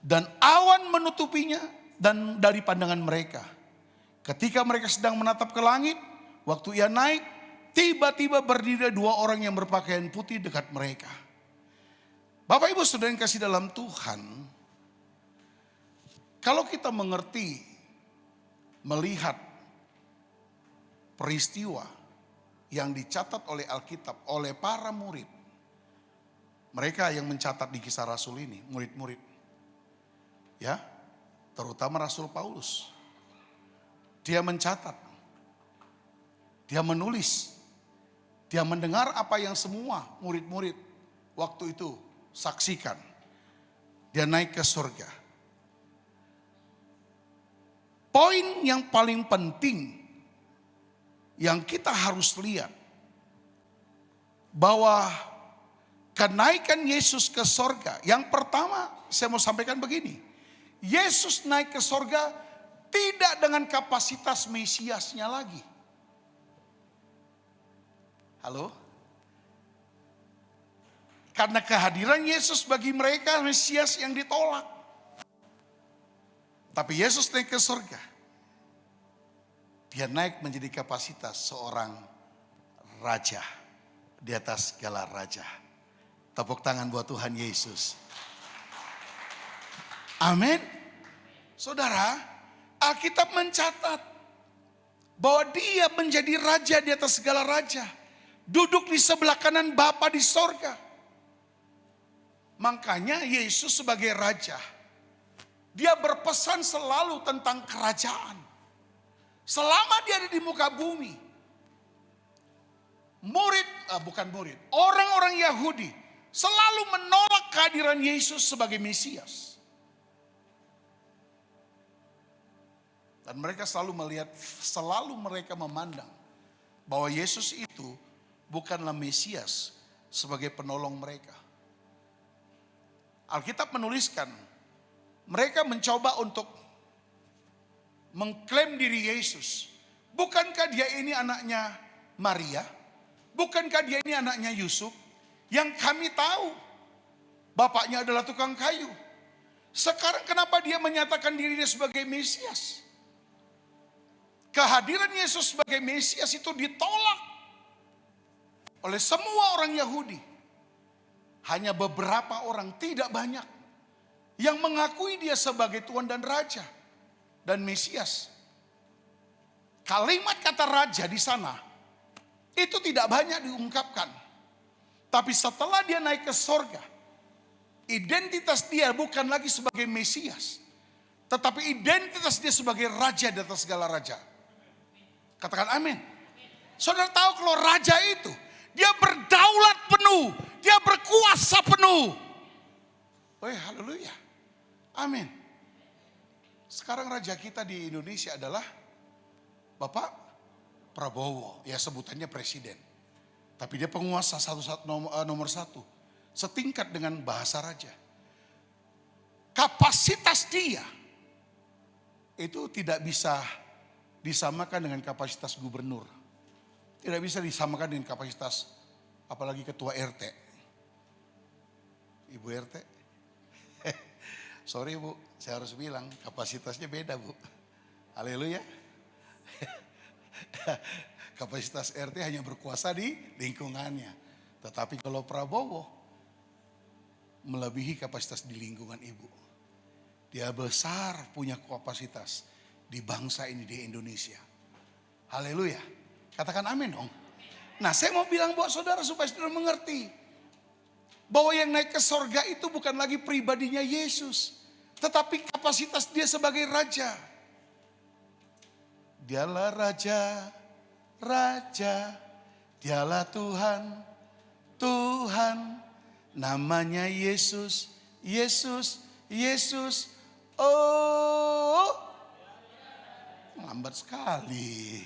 Dan awan menutupinya dan dari pandangan mereka. Ketika mereka sedang menatap ke langit, waktu ia naik, tiba-tiba berdiri 2 orang yang berpakaian putih dekat mereka. Bapak Ibu Saudara yang kasih dalam Tuhan, kalau kita mengerti, melihat peristiwa yang dicatat oleh Alkitab, oleh para murid. Mereka yang mencatat di Kisah Rasul ini, murid-murid. Ya, terutama Rasul Paulus. Dia mencatat, dia menulis, dia mendengar apa yang semua murid-murid waktu itu saksikan. Dia naik ke surga. Poin yang paling penting yang kita harus lihat, bahwa kenaikan Yesus ke surga, yang pertama saya mau sampaikan begini. Yesus naik ke surga tidak dengan kapasitas Mesiasnya lagi. Halo? Karena kehadiran Yesus bagi mereka Mesias yang ditolak. Tapi Yesus naik ke surga. Dia naik menjadi kapasitas seorang raja di atas segala raja. Tepuk tangan buat Tuhan Yesus. Amin. Saudara, Alkitab mencatat bahwa dia menjadi raja di atas segala raja. Duduk di sebelah kanan Bapa di sorga. Makanya Yesus sebagai raja, dia berpesan selalu tentang kerajaan. Selama dia ada di muka bumi, orang-orang Yahudi selalu menolak kehadiran Yesus sebagai Mesias. Dan mereka selalu mereka memandang bahwa Yesus itu bukanlah Mesias sebagai penolong mereka. Alkitab menuliskan, mereka mencoba untuk mengklaim diri Yesus. Bukankah dia ini anaknya Maria? Bukankah dia ini anaknya Yusuf? Yang kami tahu bapaknya adalah tukang kayu. Sekarang kenapa dia menyatakan dirinya sebagai Mesias? Kehadiran Yesus sebagai Mesias itu ditolak oleh semua orang Yahudi. Hanya beberapa orang, tidak banyak, yang mengakui dia sebagai Tuhan dan Raja dan Mesias. Kalimat kata raja di sana itu tidak banyak diungkapkan. Tapi setelah dia naik ke sorga, identitas dia bukan lagi sebagai Mesias, tetapi identitas dia sebagai raja di atas segala raja. Katakan amin. Saudara tahu kalau raja itu, dia berdaulat penuh, dia berkuasa penuh. Haleluya. Amin. Sekarang raja kita di Indonesia adalah Bapak Prabowo, ya sebutannya presiden. Tapi dia penguasa nomor satu, setingkat dengan bahasa raja. Kapasitas dia itu tidak bisa disamakan dengan kapasitas gubernur. Tidak bisa disamakan dengan kapasitas apalagi ketua RT. Ibu RT. Sorry Bu, saya harus bilang kapasitasnya beda Bu. Haleluya. Kapasitas RT hanya berkuasa di lingkungannya. Tetapi kalau Prabowo melebihi kapasitas di lingkungan ibu. Dia besar punya kapasitas di bangsa ini, di Indonesia. Haleluya. Katakan amin dong. Nah, saya mau bilang buat saudara supaya saudara mengerti. Bahwa yang naik ke sorga itu bukan lagi pribadinya Yesus. Tetapi kapasitas dia sebagai raja. Dialah raja, raja. Dialah Tuhan, Tuhan. Namanya Yesus, Yesus, Yesus. Oh, lambat sekali.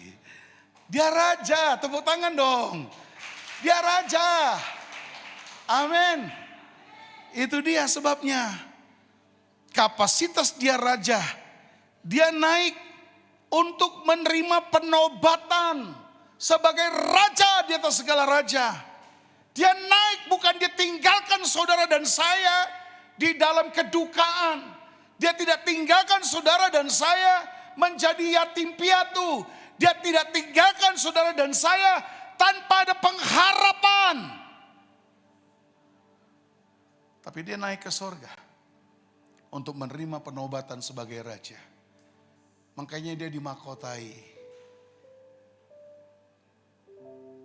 Dia raja, tepuk tangan dong. Dia raja. Amin. Itu dia sebabnya. Kapasitas dia raja. Dia naik untuk menerima penobatan sebagai raja di atas segala raja. Dia naik bukan dia tinggalkan saudara dan saya di dalam kedukaan. Dia tidak tinggalkan saudara dan saya menjadi yatim piatu. Dia tidak tinggalkan saudara dan saya tanpa ada pengharapan. Tapi dia naik ke sorga untuk menerima penobatan sebagai raja. Makanya dia dimahkotai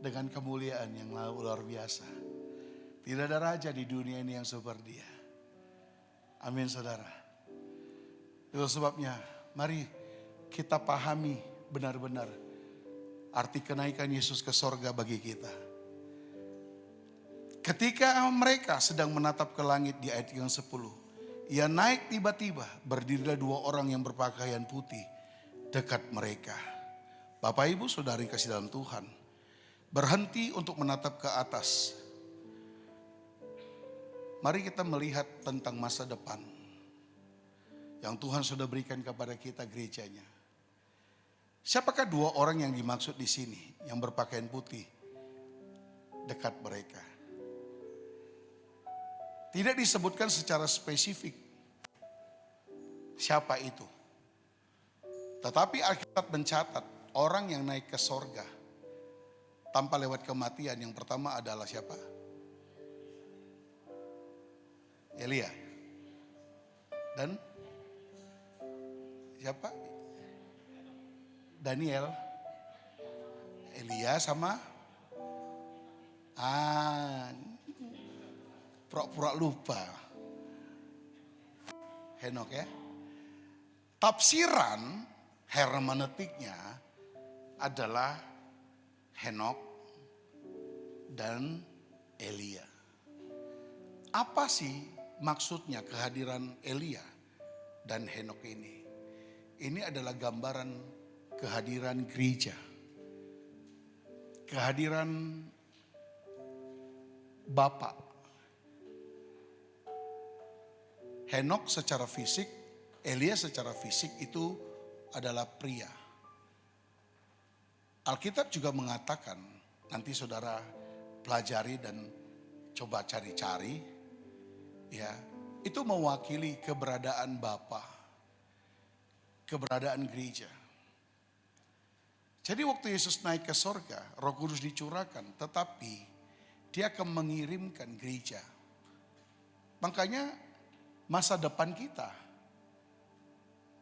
dengan kemuliaan yang luar biasa. Tidak ada raja di dunia ini yang seperti dia. Amin saudara. Itu sebabnya mari kita pahami benar-benar arti kenaikan Yesus ke sorga bagi kita. Ketika mereka sedang menatap ke langit di ayat yang 10. Ia naik tiba-tiba, berdirilah 2 orang yang berpakaian putih dekat mereka. Bapak ibu saudari kasih dalam Tuhan. Berhenti untuk menatap ke atas. Mari kita melihat tentang masa depan. Yang Tuhan sudah berikan kepada kita gerejanya. Siapakah 2 orang yang dimaksud di sini yang berpakaian putih dekat mereka? Tidak disebutkan secara spesifik siapa itu. Tetapi Alkitab mencatat orang yang naik ke sorga tanpa lewat kematian. Yang pertama adalah siapa? Elia. Dan siapa? Daniel. Elia sama pura-pura lupa. Henok ya. Tafsiran hermeneutiknya adalah Henok dan Elia. Apa sih maksudnya kehadiran Elia dan Henok ini? Ini adalah gambaran kehadiran gereja. Kehadiran Bapa. Henok secara fisik, Elia secara fisik itu adalah pria. Alkitab juga mengatakan, nanti saudara pelajari dan coba cari-cari, ya, itu mewakili keberadaan Bapa, keberadaan gereja. Jadi waktu Yesus naik ke sorga, Roh Kudus dicurahkan, tetapi dia akan mengirimkan gereja. Makanya masa depan kita,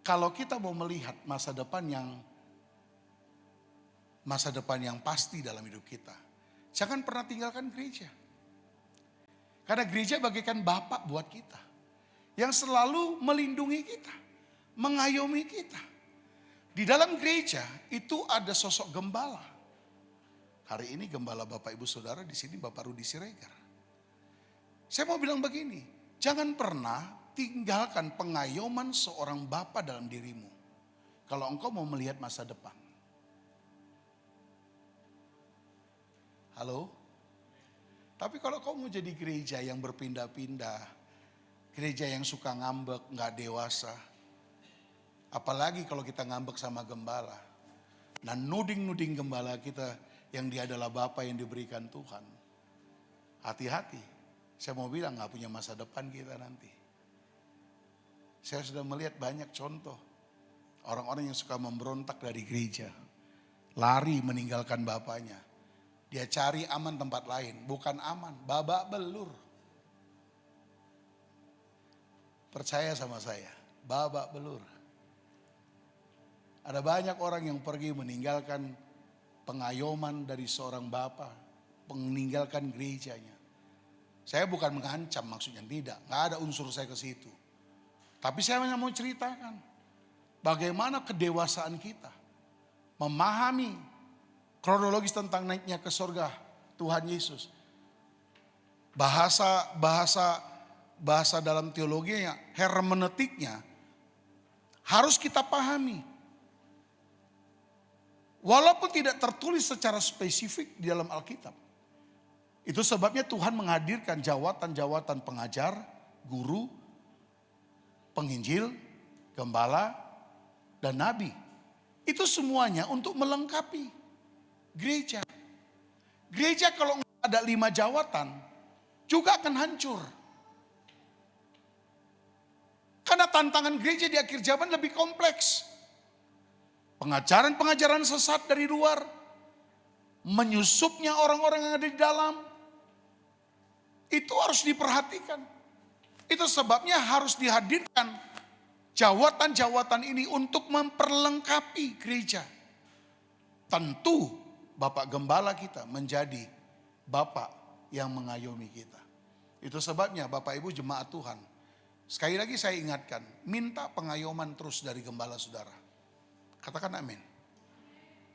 kalau kita mau melihat masa depan yang pasti dalam hidup kita, jangan pernah tinggalkan gereja. Karena gereja bagaikan Bapak buat kita, yang selalu melindungi kita, mengayomi kita. Di dalam gereja itu ada sosok gembala. Hari ini gembala Bapak Ibu Saudara di sini Bapak Rudi Siregar. Saya mau bilang begini, jangan pernah tinggalkan pengayoman seorang Bapa dalam dirimu. Kalau engkau mau melihat masa depan. Halo? Tapi kalau kau mau jadi gereja yang berpindah-pindah, gereja yang suka ngambek, gak dewasa. Apalagi kalau kita ngambek sama gembala. Nah nuding-nuding gembala kita yang dia adalah Bapa yang diberikan Tuhan. Hati-hati, saya mau bilang gak punya masa depan kita nanti. Saya sudah melihat banyak contoh. Orang-orang yang suka memberontak dari gereja. Lari meninggalkan bapaknya. Dia cari aman tempat lain. Bukan aman, babak belur. Percaya sama saya. babak belur. Ada banyak orang yang pergi meninggalkan pengayoman dari seorang bapa, meninggalkan gerejanya. Saya bukan mengancam maksudnya, tidak. Nggak ada unsur saya ke situ. Tapi saya hanya mau ceritakan bagaimana kedewasaan kita memahami kronologis tentang naiknya ke surga Tuhan Yesus. Bahasa dalam teologinya, hermeneutiknya harus kita pahami. Walaupun tidak tertulis secara spesifik di dalam Alkitab. Itu sebabnya Tuhan menghadirkan jawatan-jawatan pengajar, guru, penginjil, gembala, dan nabi. Itu semuanya untuk melengkapi gereja. Gereja kalau ada 5 jawatan juga akan hancur. Karena tantangan gereja di akhir zaman lebih kompleks. Pengajaran-pengajaran sesat dari luar, menyusupnya orang-orang yang ada di dalam, itu harus diperhatikan. Itu sebabnya harus dihadirkan jawatan-jawatan ini untuk memperlengkapi gereja. Tentu Bapak Gembala kita menjadi Bapak yang mengayomi kita. Itu sebabnya Bapak Ibu jemaat Tuhan, sekali lagi saya ingatkan, minta pengayoman terus dari gembala saudara. Katakan amin.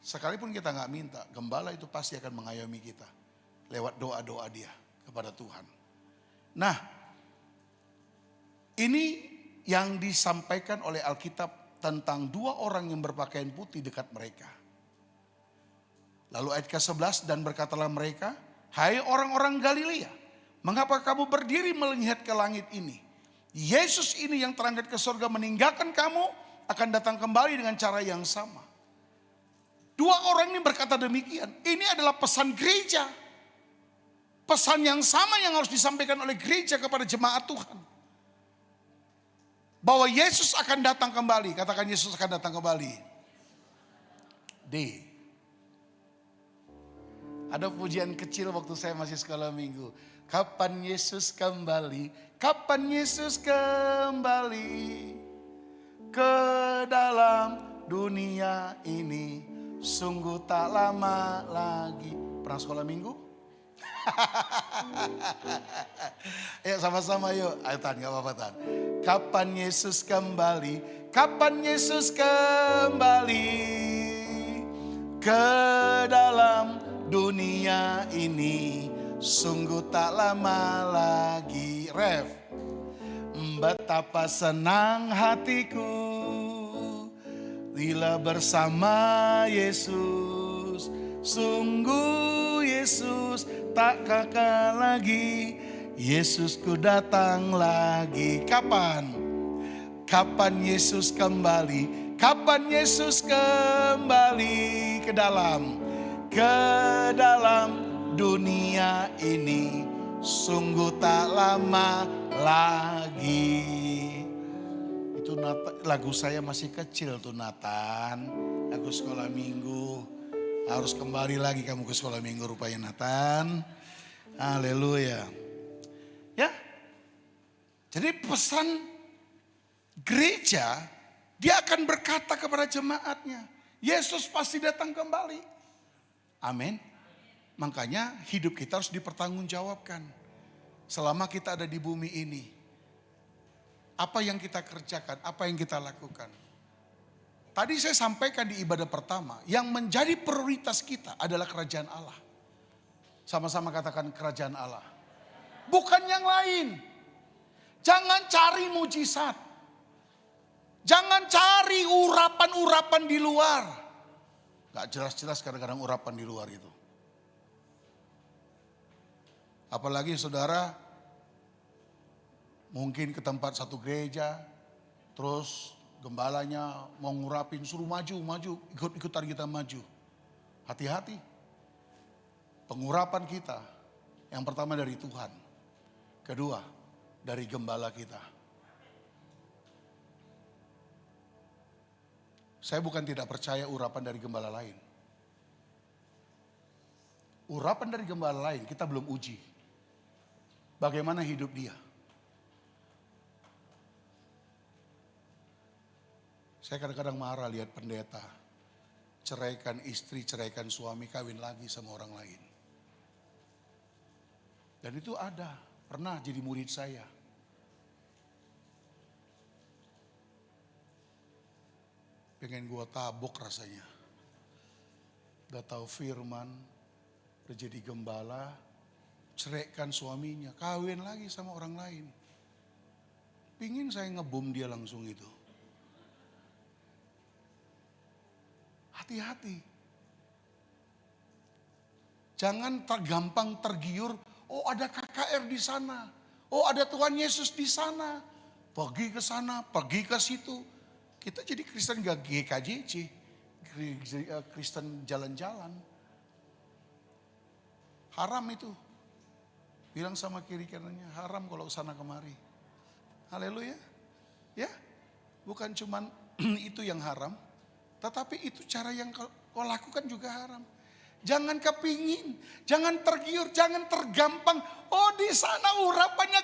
Sekalipun kita nggak minta, gembala itu pasti akan mengayomi kita lewat doa-doa dia kepada Tuhan. Nah, ini yang disampaikan oleh Alkitab tentang 2 orang yang berpakaian putih dekat mereka. Lalu ayat ke-11, dan berkatalah mereka, hai orang-orang Galilea, mengapa kamu berdiri melihat ke langit ini? Yesus ini yang terangkat ke surga meninggalkan kamu, akan datang kembali dengan cara yang sama. 2 orang ini berkata demikian. Ini adalah pesan gereja. Pesan yang sama yang harus disampaikan oleh gereja kepada jemaat Tuhan. Bahwa Yesus akan datang kembali. Katakan Yesus akan datang kembali. D. Ada pujian kecil waktu saya masih sekolah minggu. Kapan Yesus kembali? Kapan Yesus kembali ke dalam dunia ini? Sungguh tak lama lagi. Pernah sekolah minggu? Ayo sama-sama yuk. Ayo Tan, gak apa-apa Tan. Kapan Yesus kembali? Kapan Yesus kembali ke dalam dunia ini? Sungguh tak lama lagi. Ref. Betapa senang hatiku bila bersama Yesus. Sungguh Yesus tak kekal lagi. Yesusku datang lagi. Kapan? Kapan Yesus kembali? Kapan Yesus kembali ke dalam dunia ini? Sungguh tak lama lagi. Itu lagu saya masih kecil tuh Nathan. Aku sekolah minggu. Harus kembali lagi kamu ke sekolah minggu rupanya Nathan. Haleluya. Ya. Jadi pesan gereja, dia akan berkata kepada jemaatnya, Yesus pasti datang kembali. Amin. Makanya hidup kita harus dipertanggungjawabkan. Selama kita ada di bumi ini. Apa yang kita kerjakan, apa yang kita lakukan. Tadi saya sampaikan di ibadah pertama, yang menjadi prioritas kita adalah kerajaan Allah. Sama-sama katakan kerajaan Allah. Bukan yang lain. Jangan cari mujizat. Jangan cari urapan-urapan di luar. Gak jelas-jelas kadang-kadang urapan di luar itu. Apalagi saudara mungkin ke tempat satu gereja, terus gembalanya mau ngurapin, suruh maju, ikut-ikutan kita maju. Hati-hati. Pengurapan kita yang pertama dari Tuhan. Kedua, dari gembala kita. Saya bukan tidak percaya urapan dari gembala lain. Urapan dari gembala lain kita belum uji. Bagaimana hidup dia. Saya kadang-kadang marah lihat pendeta. Ceraikan istri, ceraikan suami, kawin lagi sama orang lain. Dan itu ada, pernah jadi murid saya. Pengen gua tabok rasanya. Udah tahu firman, udah jadi gembala, ceraikan suaminya, kawin lagi sama orang lain. Pingin saya ngebom dia langsung itu. Hati-hati. Jangan gampang tergiur, oh ada KKR di sana, oh ada Tuhan Yesus di sana. Pergi ke sana, pergi ke situ. Kita jadi Kristen gak GKJC, Kristen jalan-jalan. Haram itu. Bilang sama kiri kanannya, haram kalau sana kemari. Haleluya. Ya, bukan cuman itu yang haram, tetapi itu cara yang kau lakukan juga haram. Jangan kepingin, jangan tergiur, jangan tergampang. Oh di sana urapannya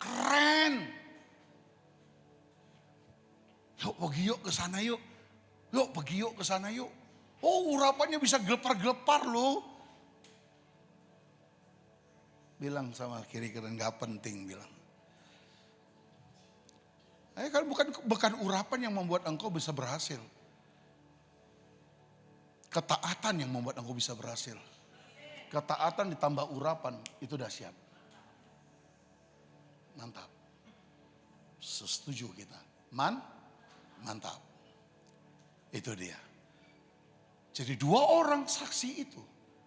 keren. Yuk pergi yuk ke sana yuk. Yuk pergi yuk ke sana yuk. Oh urapannya bisa gelepar-gelepar loh. Bilang sama kiri kanan gak penting bilang. Kan bukan urapan yang membuat engkau bisa berhasil. Ketaatan yang membuat engkau bisa berhasil. Ketaatan ditambah urapan itu dahsyat. Mantap. Setuju kita. Mantap. Itu dia. Jadi 2 orang saksi itu.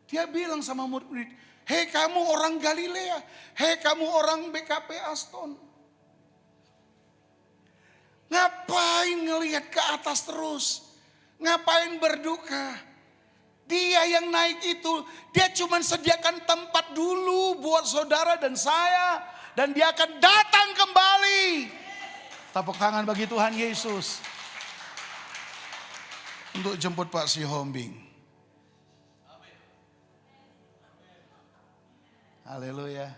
Dia bilang sama murid-murid, hei kamu orang Galilea, hei kamu orang BKP Aston. Ngapain ngelihat ke atas terus? Ngapain berduka? Dia yang naik itu, dia cuma sediakan tempat dulu buat saudara dan saya. Dan dia akan datang kembali. Tepuk tangan bagi Tuhan Yesus. Untuk jemput Pak Sihombing. Haleluya.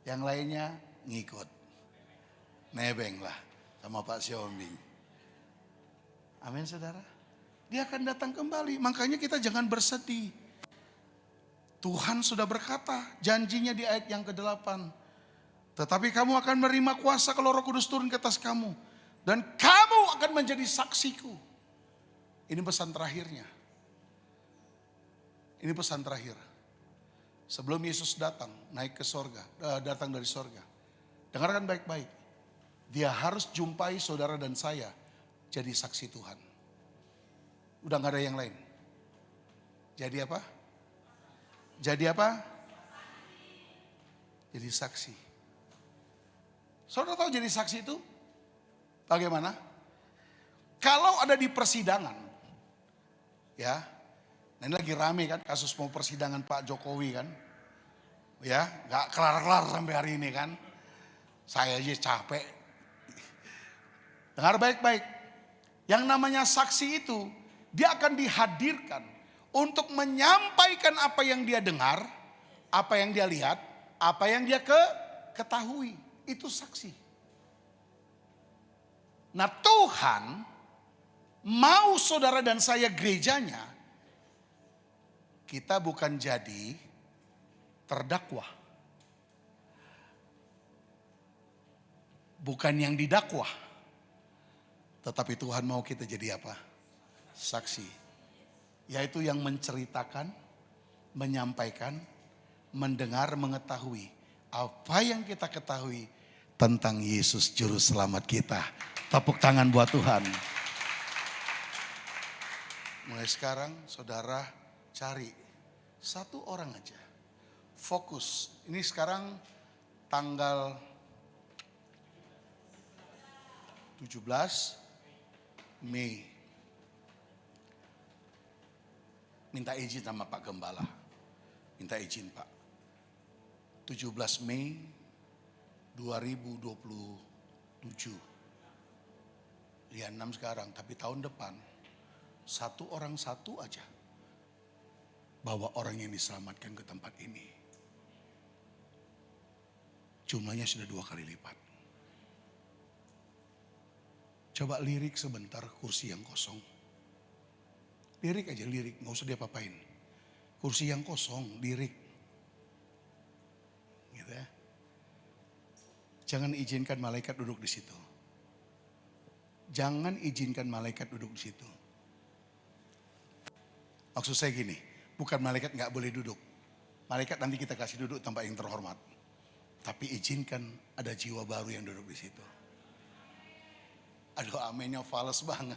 Yang lainnya ngikut. Nebeng lah sama Pak Sihombing. Amin saudara. Dia akan datang kembali. Makanya kita jangan bersedih. Tuhan sudah berkata janjinya di ayat yang ke-8. Tetapi kamu akan menerima kuasa kalau Roh Kudus turun ke atas kamu. Dan kamu akan menjadi saksiku. Ini pesan terakhirnya. Ini pesan terakhir. Sebelum Yesus datang, naik ke sorga, datang dari sorga. Dengarkan baik-baik. Dia harus jumpai saudara dan saya jadi saksi Tuhan. Udah gak ada yang lain. Jadi apa? Jadi apa? Jadi saksi. Saudara tahu jadi saksi itu bagaimana? Kalau ada di persidangan, ya, ini lagi rame kan kasus mau persidangan Pak Jokowi kan, ya, nggak kelar-kelar sampai hari ini kan. Saya aja capek. Dengar baik-baik. Yang namanya saksi itu, dia akan dihadirkan untuk menyampaikan apa yang dia dengar, apa yang dia lihat, apa yang dia ketahui. Itu saksi. Nah Tuhan mau saudara dan saya gerejanya, kita bukan jadi terdakwa. Bukan yang didakwa. Tetapi Tuhan mau kita jadi apa? Saksi. Yaitu yang menceritakan, menyampaikan, mendengar, mengetahui. Apa yang kita ketahui tentang Yesus Juru Selamat kita. Tepuk tangan buat Tuhan. Mulai sekarang saudara cari 1 orang aja. Fokus. Ini sekarang tanggal 17 Mei. Minta izin sama Pak Gembala. Minta izin Pak. 17 Mei 2027. Ya 6 sekarang, tapi tahun depan 1 orang 1 aja. Bawa orang yang diselamatkan ke tempat ini. Jumlahnya sudah 2 kali lipat. Coba lirik sebentar kursi yang kosong. Lirik aja, lirik, gak usah diapa-apain. Kursi yang kosong, lirik. Gitu ya. Jangan izinkan malaikat duduk di situ. Jangan izinkan malaikat duduk di situ. Maksud saya gini, bukan malaikat gak boleh duduk. Malaikat nanti kita kasih duduk tempat yang terhormat. Tapi izinkan ada jiwa baru yang duduk di situ. Aduh, amennya fals banget.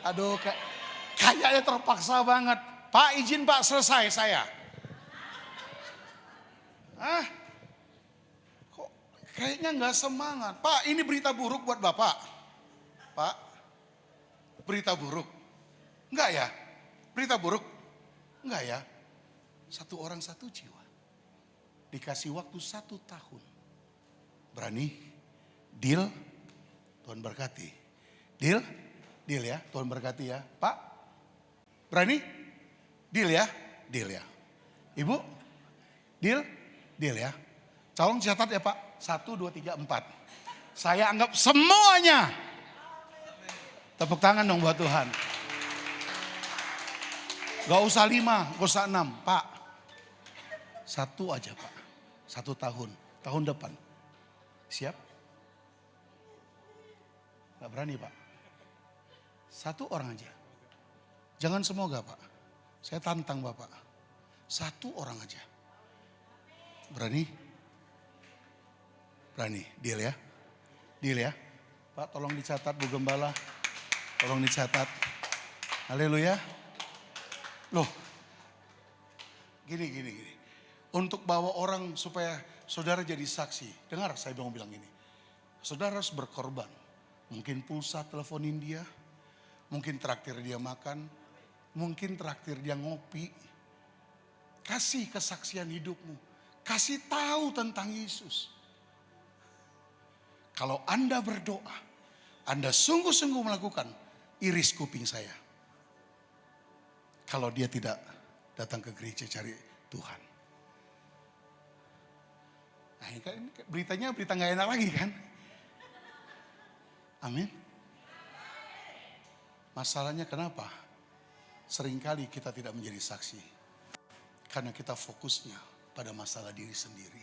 Aduh, kayaknya terpaksa banget. Pak, izin Pak, selesai saya. Kok kayaknya nggak semangat. Pak, ini berita buruk buat Bapak. Pak, berita buruk. Enggak ya? Berita buruk? Enggak ya? Satu orang satu jiwa. Dikasih waktu 1 tahun. Berani? Deal? Tuhan berkati. Deal? Deal ya, Tuhan berkati ya. Pak, berani? Deal ya? Deal ya. Ibu? Deal? Deal ya. Tolong catat ya Pak. 1, 2, 3, 4. Saya anggap semuanya. Tepuk tangan dong buat Tuhan. Gak usah 5, gak usah 6. Pak, 1 aja Pak. 1 tahun. Tahun depan. Siap? Gak berani Pak. 1 orang aja. Jangan semoga Pak. Saya tantang Bapak. 1 orang aja. Berani? Berani. Deal ya? Deal ya? Pak, tolong dicatat Bu Gembala. Tolong dicatat. Haleluya. Loh. Gini. Untuk bawa orang supaya saudara jadi saksi. Dengar saya mau bilang gini. Saudara harus berkorban. Mungkin pulsa teleponin dia. Mungkin traktir dia makan. Mungkin traktir dia ngopi. Kasih kesaksian hidupmu. Kasih tahu tentang Yesus. Kalau Anda berdoa. Anda sungguh-sungguh melakukan. Iris kuping saya. Kalau dia tidak datang ke gereja cari Tuhan. Nah ini kan beritanya berita gak enak lagi kan. Amin. Masalahnya kenapa? Seringkali kita tidak menjadi saksi. Karena kita fokusnya pada masalah diri sendiri.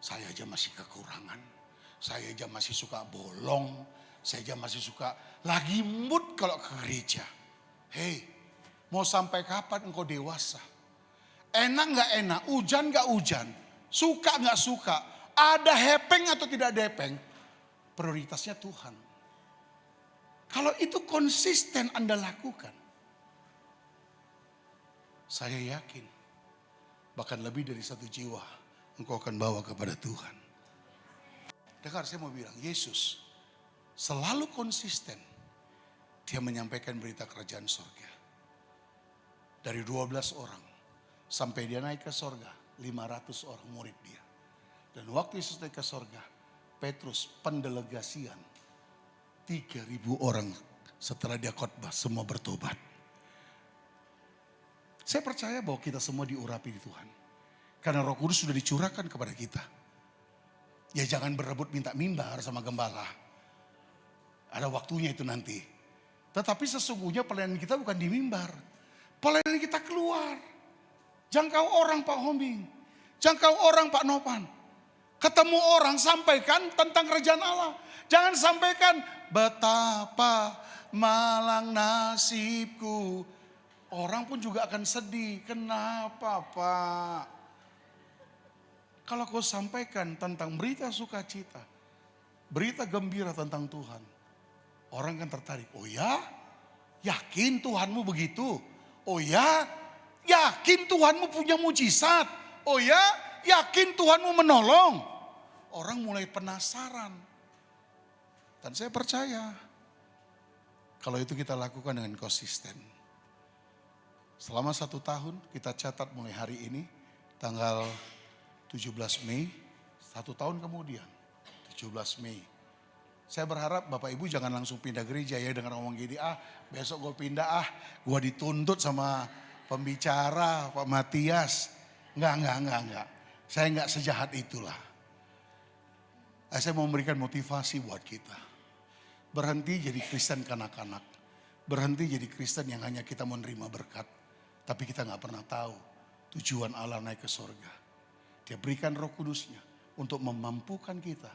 Saya aja masih kekurangan. Saya aja masih suka bolong. Saya aja masih suka lagi mood kalau ke gereja. Hei, mau sampai kapan engkau dewasa? Enak gak enak, hujan gak hujan, suka gak suka, ada hepeng atau tidak ada hepeng. Prioritasnya Tuhan. Kalau itu konsisten Anda lakukan. Saya yakin. Bahkan lebih dari 1 jiwa. Engkau akan bawa kepada Tuhan. Dengar saya mau bilang. Yesus selalu konsisten. Dia menyampaikan berita kerajaan surga. Dari 12 orang. Sampai dia naik ke surga. 500 orang murid dia. Dan waktu Yesus naik ke surga. Petrus pendelegasian. 3.000 orang setelah dia khotbah semua bertobat. Saya percaya bahwa kita semua diurapi di Tuhan. Karena Roh Kudus sudah dicurahkan kepada kita. Ya jangan berebut minta mimbar sama gembala. Ada waktunya itu nanti. Tetapi sesungguhnya pelayanan kita bukan di mimbar. Pelayanan kita keluar. Jangkau orang Pak Hombing. Jangkau orang Pak Nopan. Ketemu orang sampaikan tentang kerajaan Allah. Jangan sampaikan betapa malang nasibku. Orang pun juga akan sedih. Kenapa Pak? Kalau kau sampaikan tentang berita sukacita. Berita gembira tentang Tuhan. Orang kan tertarik. Oh ya? Yakin Tuhanmu begitu? Oh ya? Yakin Tuhanmu punya mujizat? Oh ya? Yakin Tuhanmu menolong? Orang mulai penasaran. Dan saya percaya. Kalau itu kita lakukan dengan konsisten. Selama 1 tahun kita catat mulai hari ini. Tanggal 17 Mei. 1 tahun kemudian. 17 Mei. Saya berharap Bapak Ibu jangan langsung pindah gereja ya. Dengan ngomong gini, besok gue pindah gue dituntut sama pembicara Pak Matias. Enggak. Saya enggak sejahat itulah. Saya mau memberikan motivasi buat kita. Berhenti jadi Kristen kanak-kanak. Berhenti jadi Kristen yang hanya kita menerima berkat. Tapi kita gak pernah tahu tujuan Allah naik ke surga. Dia berikan Roh Kudusnya untuk memampukan kita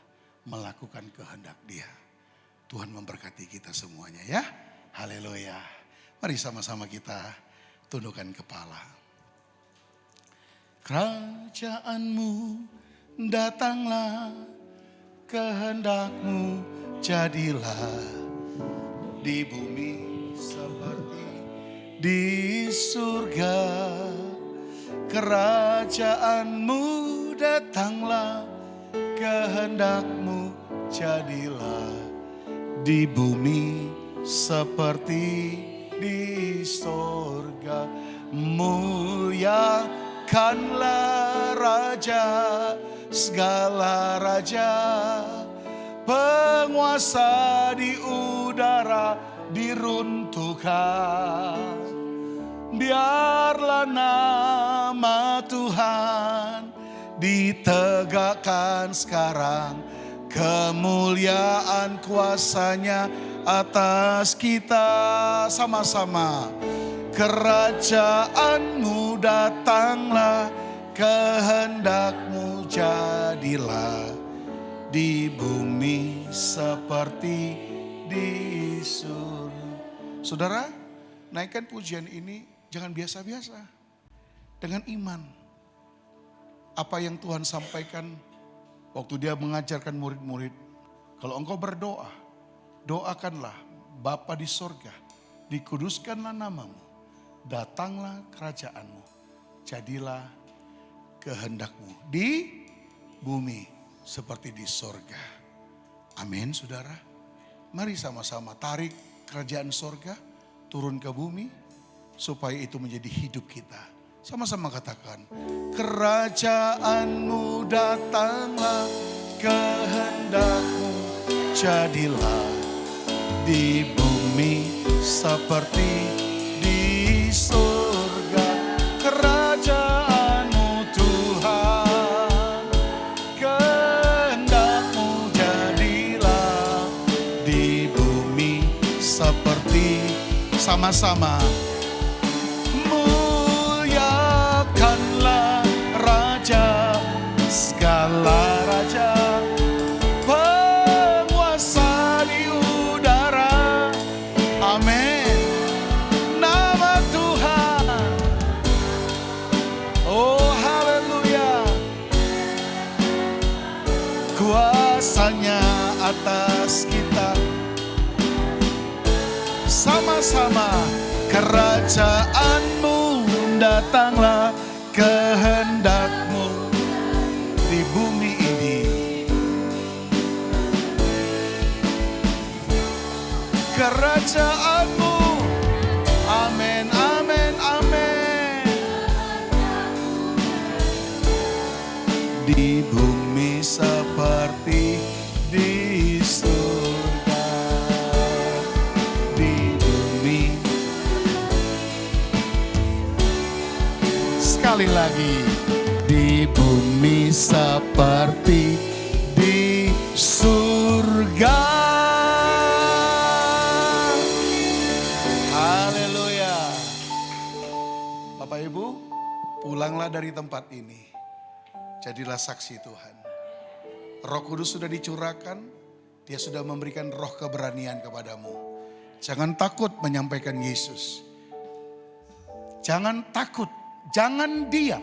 melakukan kehendak Dia. Tuhan memberkati kita semuanya ya. Haleluya. Mari sama-sama kita tundukkan kepala. Kerajaan-Mu datanglah, kehendak-Mu jadilah di bumi seperti di surga. Kerajaan-Mu datanglah, kehendak-Mu jadilah di bumi seperti di surga. Muliakanlah Raja, segala raja, penguasa di udara diruntuhkan. Biarlah nama Tuhan ditegakkan sekarang. Kemuliaan kuasa-Nya atas kita. Sama-sama. Kerajaan-Mu datanglah, kehendak-Mu jadilah di bumi seperti di surga. Saudara, naikkan pujian ini jangan biasa-biasa. Dengan iman. Apa yang Tuhan sampaikan waktu Dia mengajarkan murid-murid. Kalau engkau berdoa, doakanlah Bapa di sorga, dikuduskanlah namamu, datanglah kerajaan-Mu, jadilah kehendak-Mu di bumi seperti di sorga. Amin saudara. Mari sama-sama tarik kerajaan sorga turun ke bumi supaya itu menjadi hidup kita. Sama-sama katakan, kerajaan-Mu datanglah, kehendak-Mu jadilah di bumi seperti di surga. Kerajaan-Mu Tuhan, kehendak-Mu jadilah di bumi seperti, sama-sama. Muliakanlah Raja, segala raja, penguasa di udara. Amin. Nama Tuhan. Oh haleluya. Kuasa-Nya atas kita. Sama-sama. Kerajaan-Mu datanglah, kehendak-Mu di bumi ini. Kerajaan-Mu, amin, amin, amin. Di bumi seperti di surga. Di bumi. Sekali lagi. Di bumi seperti di surga. Haleluya. Bapak Ibu, pulanglah dari tempat ini. Jadilah saksi Tuhan. Roh Kudus sudah dicurahkan, Dia sudah memberikan roh keberanian kepadamu. Jangan takut menyampaikan Yesus. Jangan takut, jangan diam.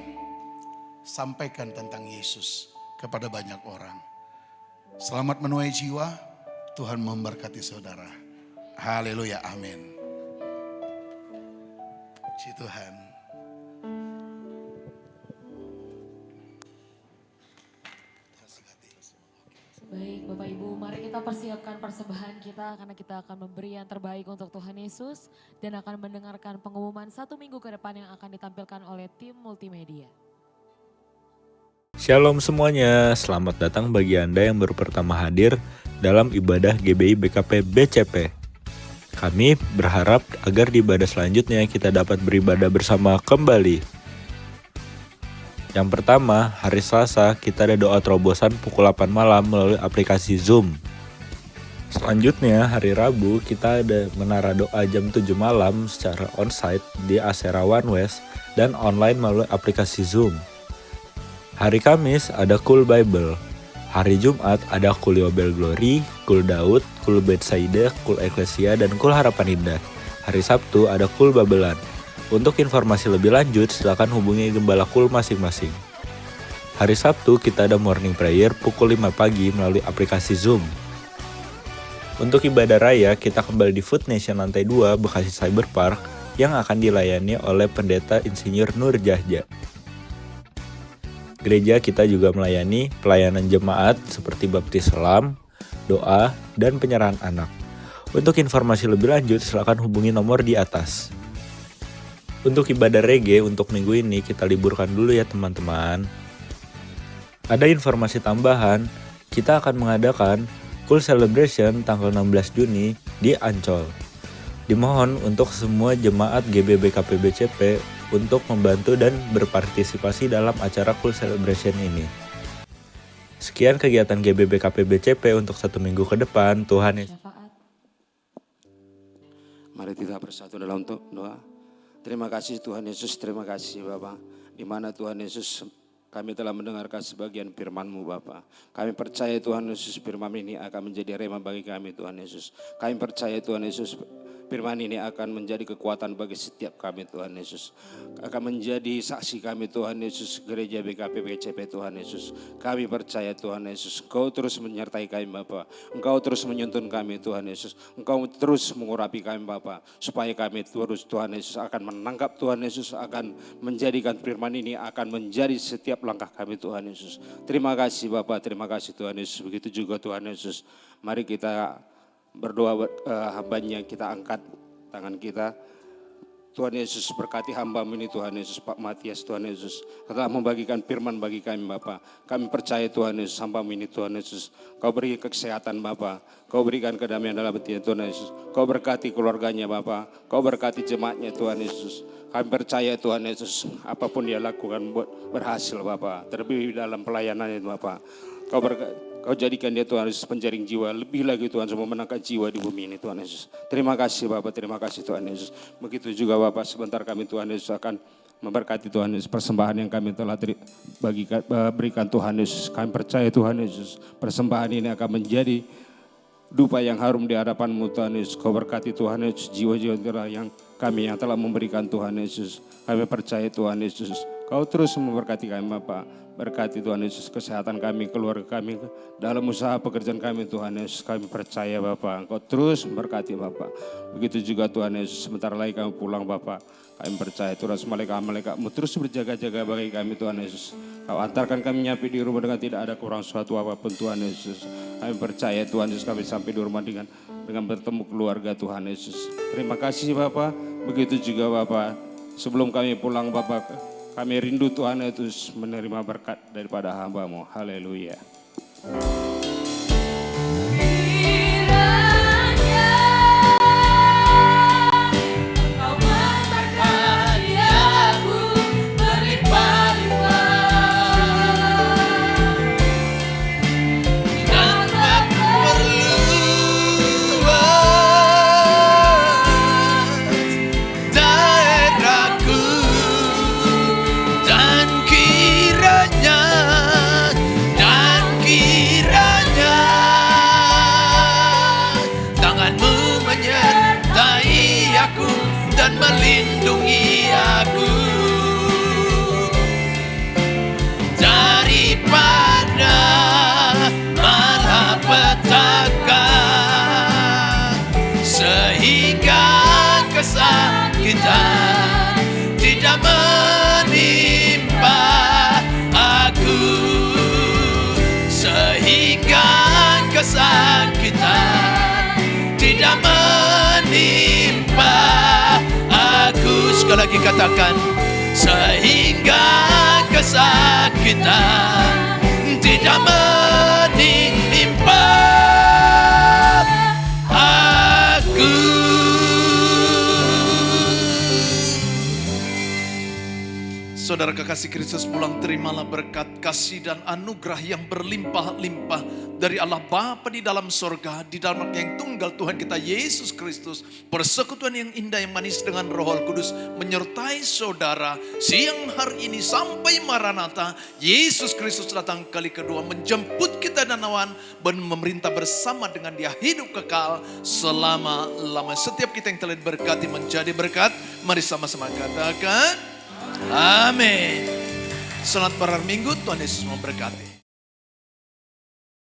Sampaikan tentang Yesus kepada banyak orang. Selamat menuai jiwa, Tuhan memberkati saudara. Haleluya, amin. Puji Tuhan. Baik Bapak Ibu, mari kita persiapkan persembahan kita karena kita akan memberi yang terbaik untuk Tuhan Yesus dan akan mendengarkan pengumuman 1 minggu ke depan yang akan ditampilkan oleh tim multimedia. Shalom semuanya, selamat datang bagi Anda yang baru pertama hadir dalam ibadah GBI BKP BCP. Kami berharap agar di ibadah selanjutnya kita dapat beribadah bersama kembali. Yang pertama, hari Selasa kita ada doa terobosan pukul 8 malam melalui aplikasi Zoom. Selanjutnya hari Rabu kita ada menara doa jam 7 malam secara onsite di Asera One West dan online melalui aplikasi Zoom. Hari Kamis ada Cool Bible. Hari Jumat ada Cool Yobel Glory, Cool Daud, Cool Betsaida, Cool Ecclesia, dan Cool Harapan Indah. Hari Sabtu ada Cool Babelan. Untuk informasi lebih lanjut silakan hubungi gembala Cool masing-masing. Hari Sabtu kita ada morning prayer pukul 5 pagi melalui aplikasi Zoom. Untuk ibadah raya, kita kembali di Food Nation lantai 2 Bekasi Cyber Park yang akan dilayani oleh Pendeta Insinyur Nur Jahja. Gereja kita juga melayani pelayanan jemaat seperti baptis selam, doa, dan penyerahan anak. Untuk informasi lebih lanjut, silakan hubungi nomor di atas. Untuk ibadah reggae untuk minggu ini kita liburkan dulu ya teman-teman. Ada informasi tambahan, kita akan mengadakan Cool Celebration tanggal 16 Juni di Ancol. Dimohon untuk semua jemaat GBBKP BCP untuk membantu dan berpartisipasi dalam acara Cool Celebration ini. Sekian kegiatan GBBKP BCP untuk 1 minggu ke depan. Tuhan Yesus. Mari kita bersatu dalam doa. Terima kasih Tuhan Yesus, terima kasih Bapa. Di mana Tuhan Yesus kami telah mendengarkan sebagian firman-Mu Bapa. Kami percaya Tuhan Yesus firman ini akan menjadi rema bagi kami Tuhan Yesus. Kami percaya Tuhan Yesus firman ini akan menjadi kekuatan bagi setiap kami Tuhan Yesus. Akan menjadi saksi kami Tuhan Yesus, gereja BKP BCP Tuhan Yesus. Kami percaya Tuhan Yesus, Engkau terus menyertai kami Bapa. Engkau terus menuntun kami Tuhan Yesus. Engkau terus mengurapi kami Bapa. Supaya kami terus Tuhan Yesus akan menangkap Tuhan Yesus, akan menjadikan firman ini akan menjadi setiap langkah kami Tuhan Yesus. Terima kasih Bapa, terima kasih Tuhan Yesus. Begitu juga Tuhan Yesus. Mari kita berdoa hambanya, kita angkat tangan kita. Tuhan Yesus berkati hamba-Mu ini Tuhan Yesus, Pak Matias Tuhan Yesus. Telah membagikan firman bagi kami Bapa. Kami percaya Tuhan Yesus, hamba-Mu ini Tuhan Yesus. Kau beri kesehatan Bapa. Kau berikan kedamaian dalam hatinya Tuhan Yesus. Kau berkati keluarganya Bapa. Kau berkati jemaatnya Tuhan Yesus. Kami percaya Tuhan Yesus, apapun dia lakukan buat berhasil Bapa. Terlebih dalam pelayanannya Bapa. Kau jadikan dia Tuhan Yesus penjaring jiwa. Lebih lagi Tuhan semua menangkan jiwa di bumi ini Tuhan Yesus. Terima kasih Bapak, terima kasih Tuhan Yesus. Begitu juga Bapak, sebentar kami Tuhan Yesus akan memberkati Tuhan Yesus. Persembahan yang kami telah berikan Tuhan Yesus. Kami percaya Tuhan Yesus, persembahan ini akan menjadi dupa yang harum di hadapan-Mu Tuhan Yesus. Kau berkati Tuhan Yesus, jiwa-jiwa yang kami yang telah memberikan Tuhan Yesus. Kami percaya Tuhan Yesus, Kau terus memberkati kami Bapak. Berkati Tuhan Yesus kesehatan kami, keluarga kami, dalam usaha pekerjaan kami Tuhan Yesus. Kami percaya Bapak, Engkau terus memberkati Bapak. Begitu juga Tuhan Yesus, sebentar lagi kami pulang Bapak. Kami percaya Tuhan malaikat-malaikatmu terus berjaga-jaga bagi kami Tuhan Yesus. Kau antarkan kami nyampe di rumah dengan tidak ada kurang suatu apapun Tuhan Yesus. Kami percaya Tuhan Yesus, kami sampai di rumah dengan bertemu keluarga Tuhan Yesus. Terima kasih Bapak. Begitu juga Bapak, sebelum kami pulang Bapak, kami rindu Tuhan Yesus menerima berkat daripada hamba-Mu. Haleluya. Melindungi aku daripada malapetaka, sehingga kesakitan tidak menimpa aku, sehingga kesakitan tidak menimpa aku. Sekali lagi katakan, sehingga kesakitan tidak menimpa aku, Saudara kekasih Kristus, pulang terimalah berkat, kasih dan anugerah yang berlimpah-limpah dari Allah Bapa di dalam sorga, di dalam Anaknya yang tunggal Tuhan kita Yesus Kristus. Persekutuan yang indah yang manis dengan Roh Kudus menyertai saudara siang hari ini sampai Maranatha. Yesus Kristus datang kali kedua menjemput kita dan awan dan memerintah bersama dengan Dia hidup kekal selama-lama. Setiap kita yang telah diberkati menjadi berkat, mari sama-sama katakan amin. Selamat berminggu, Tuhan Yesus memberkati.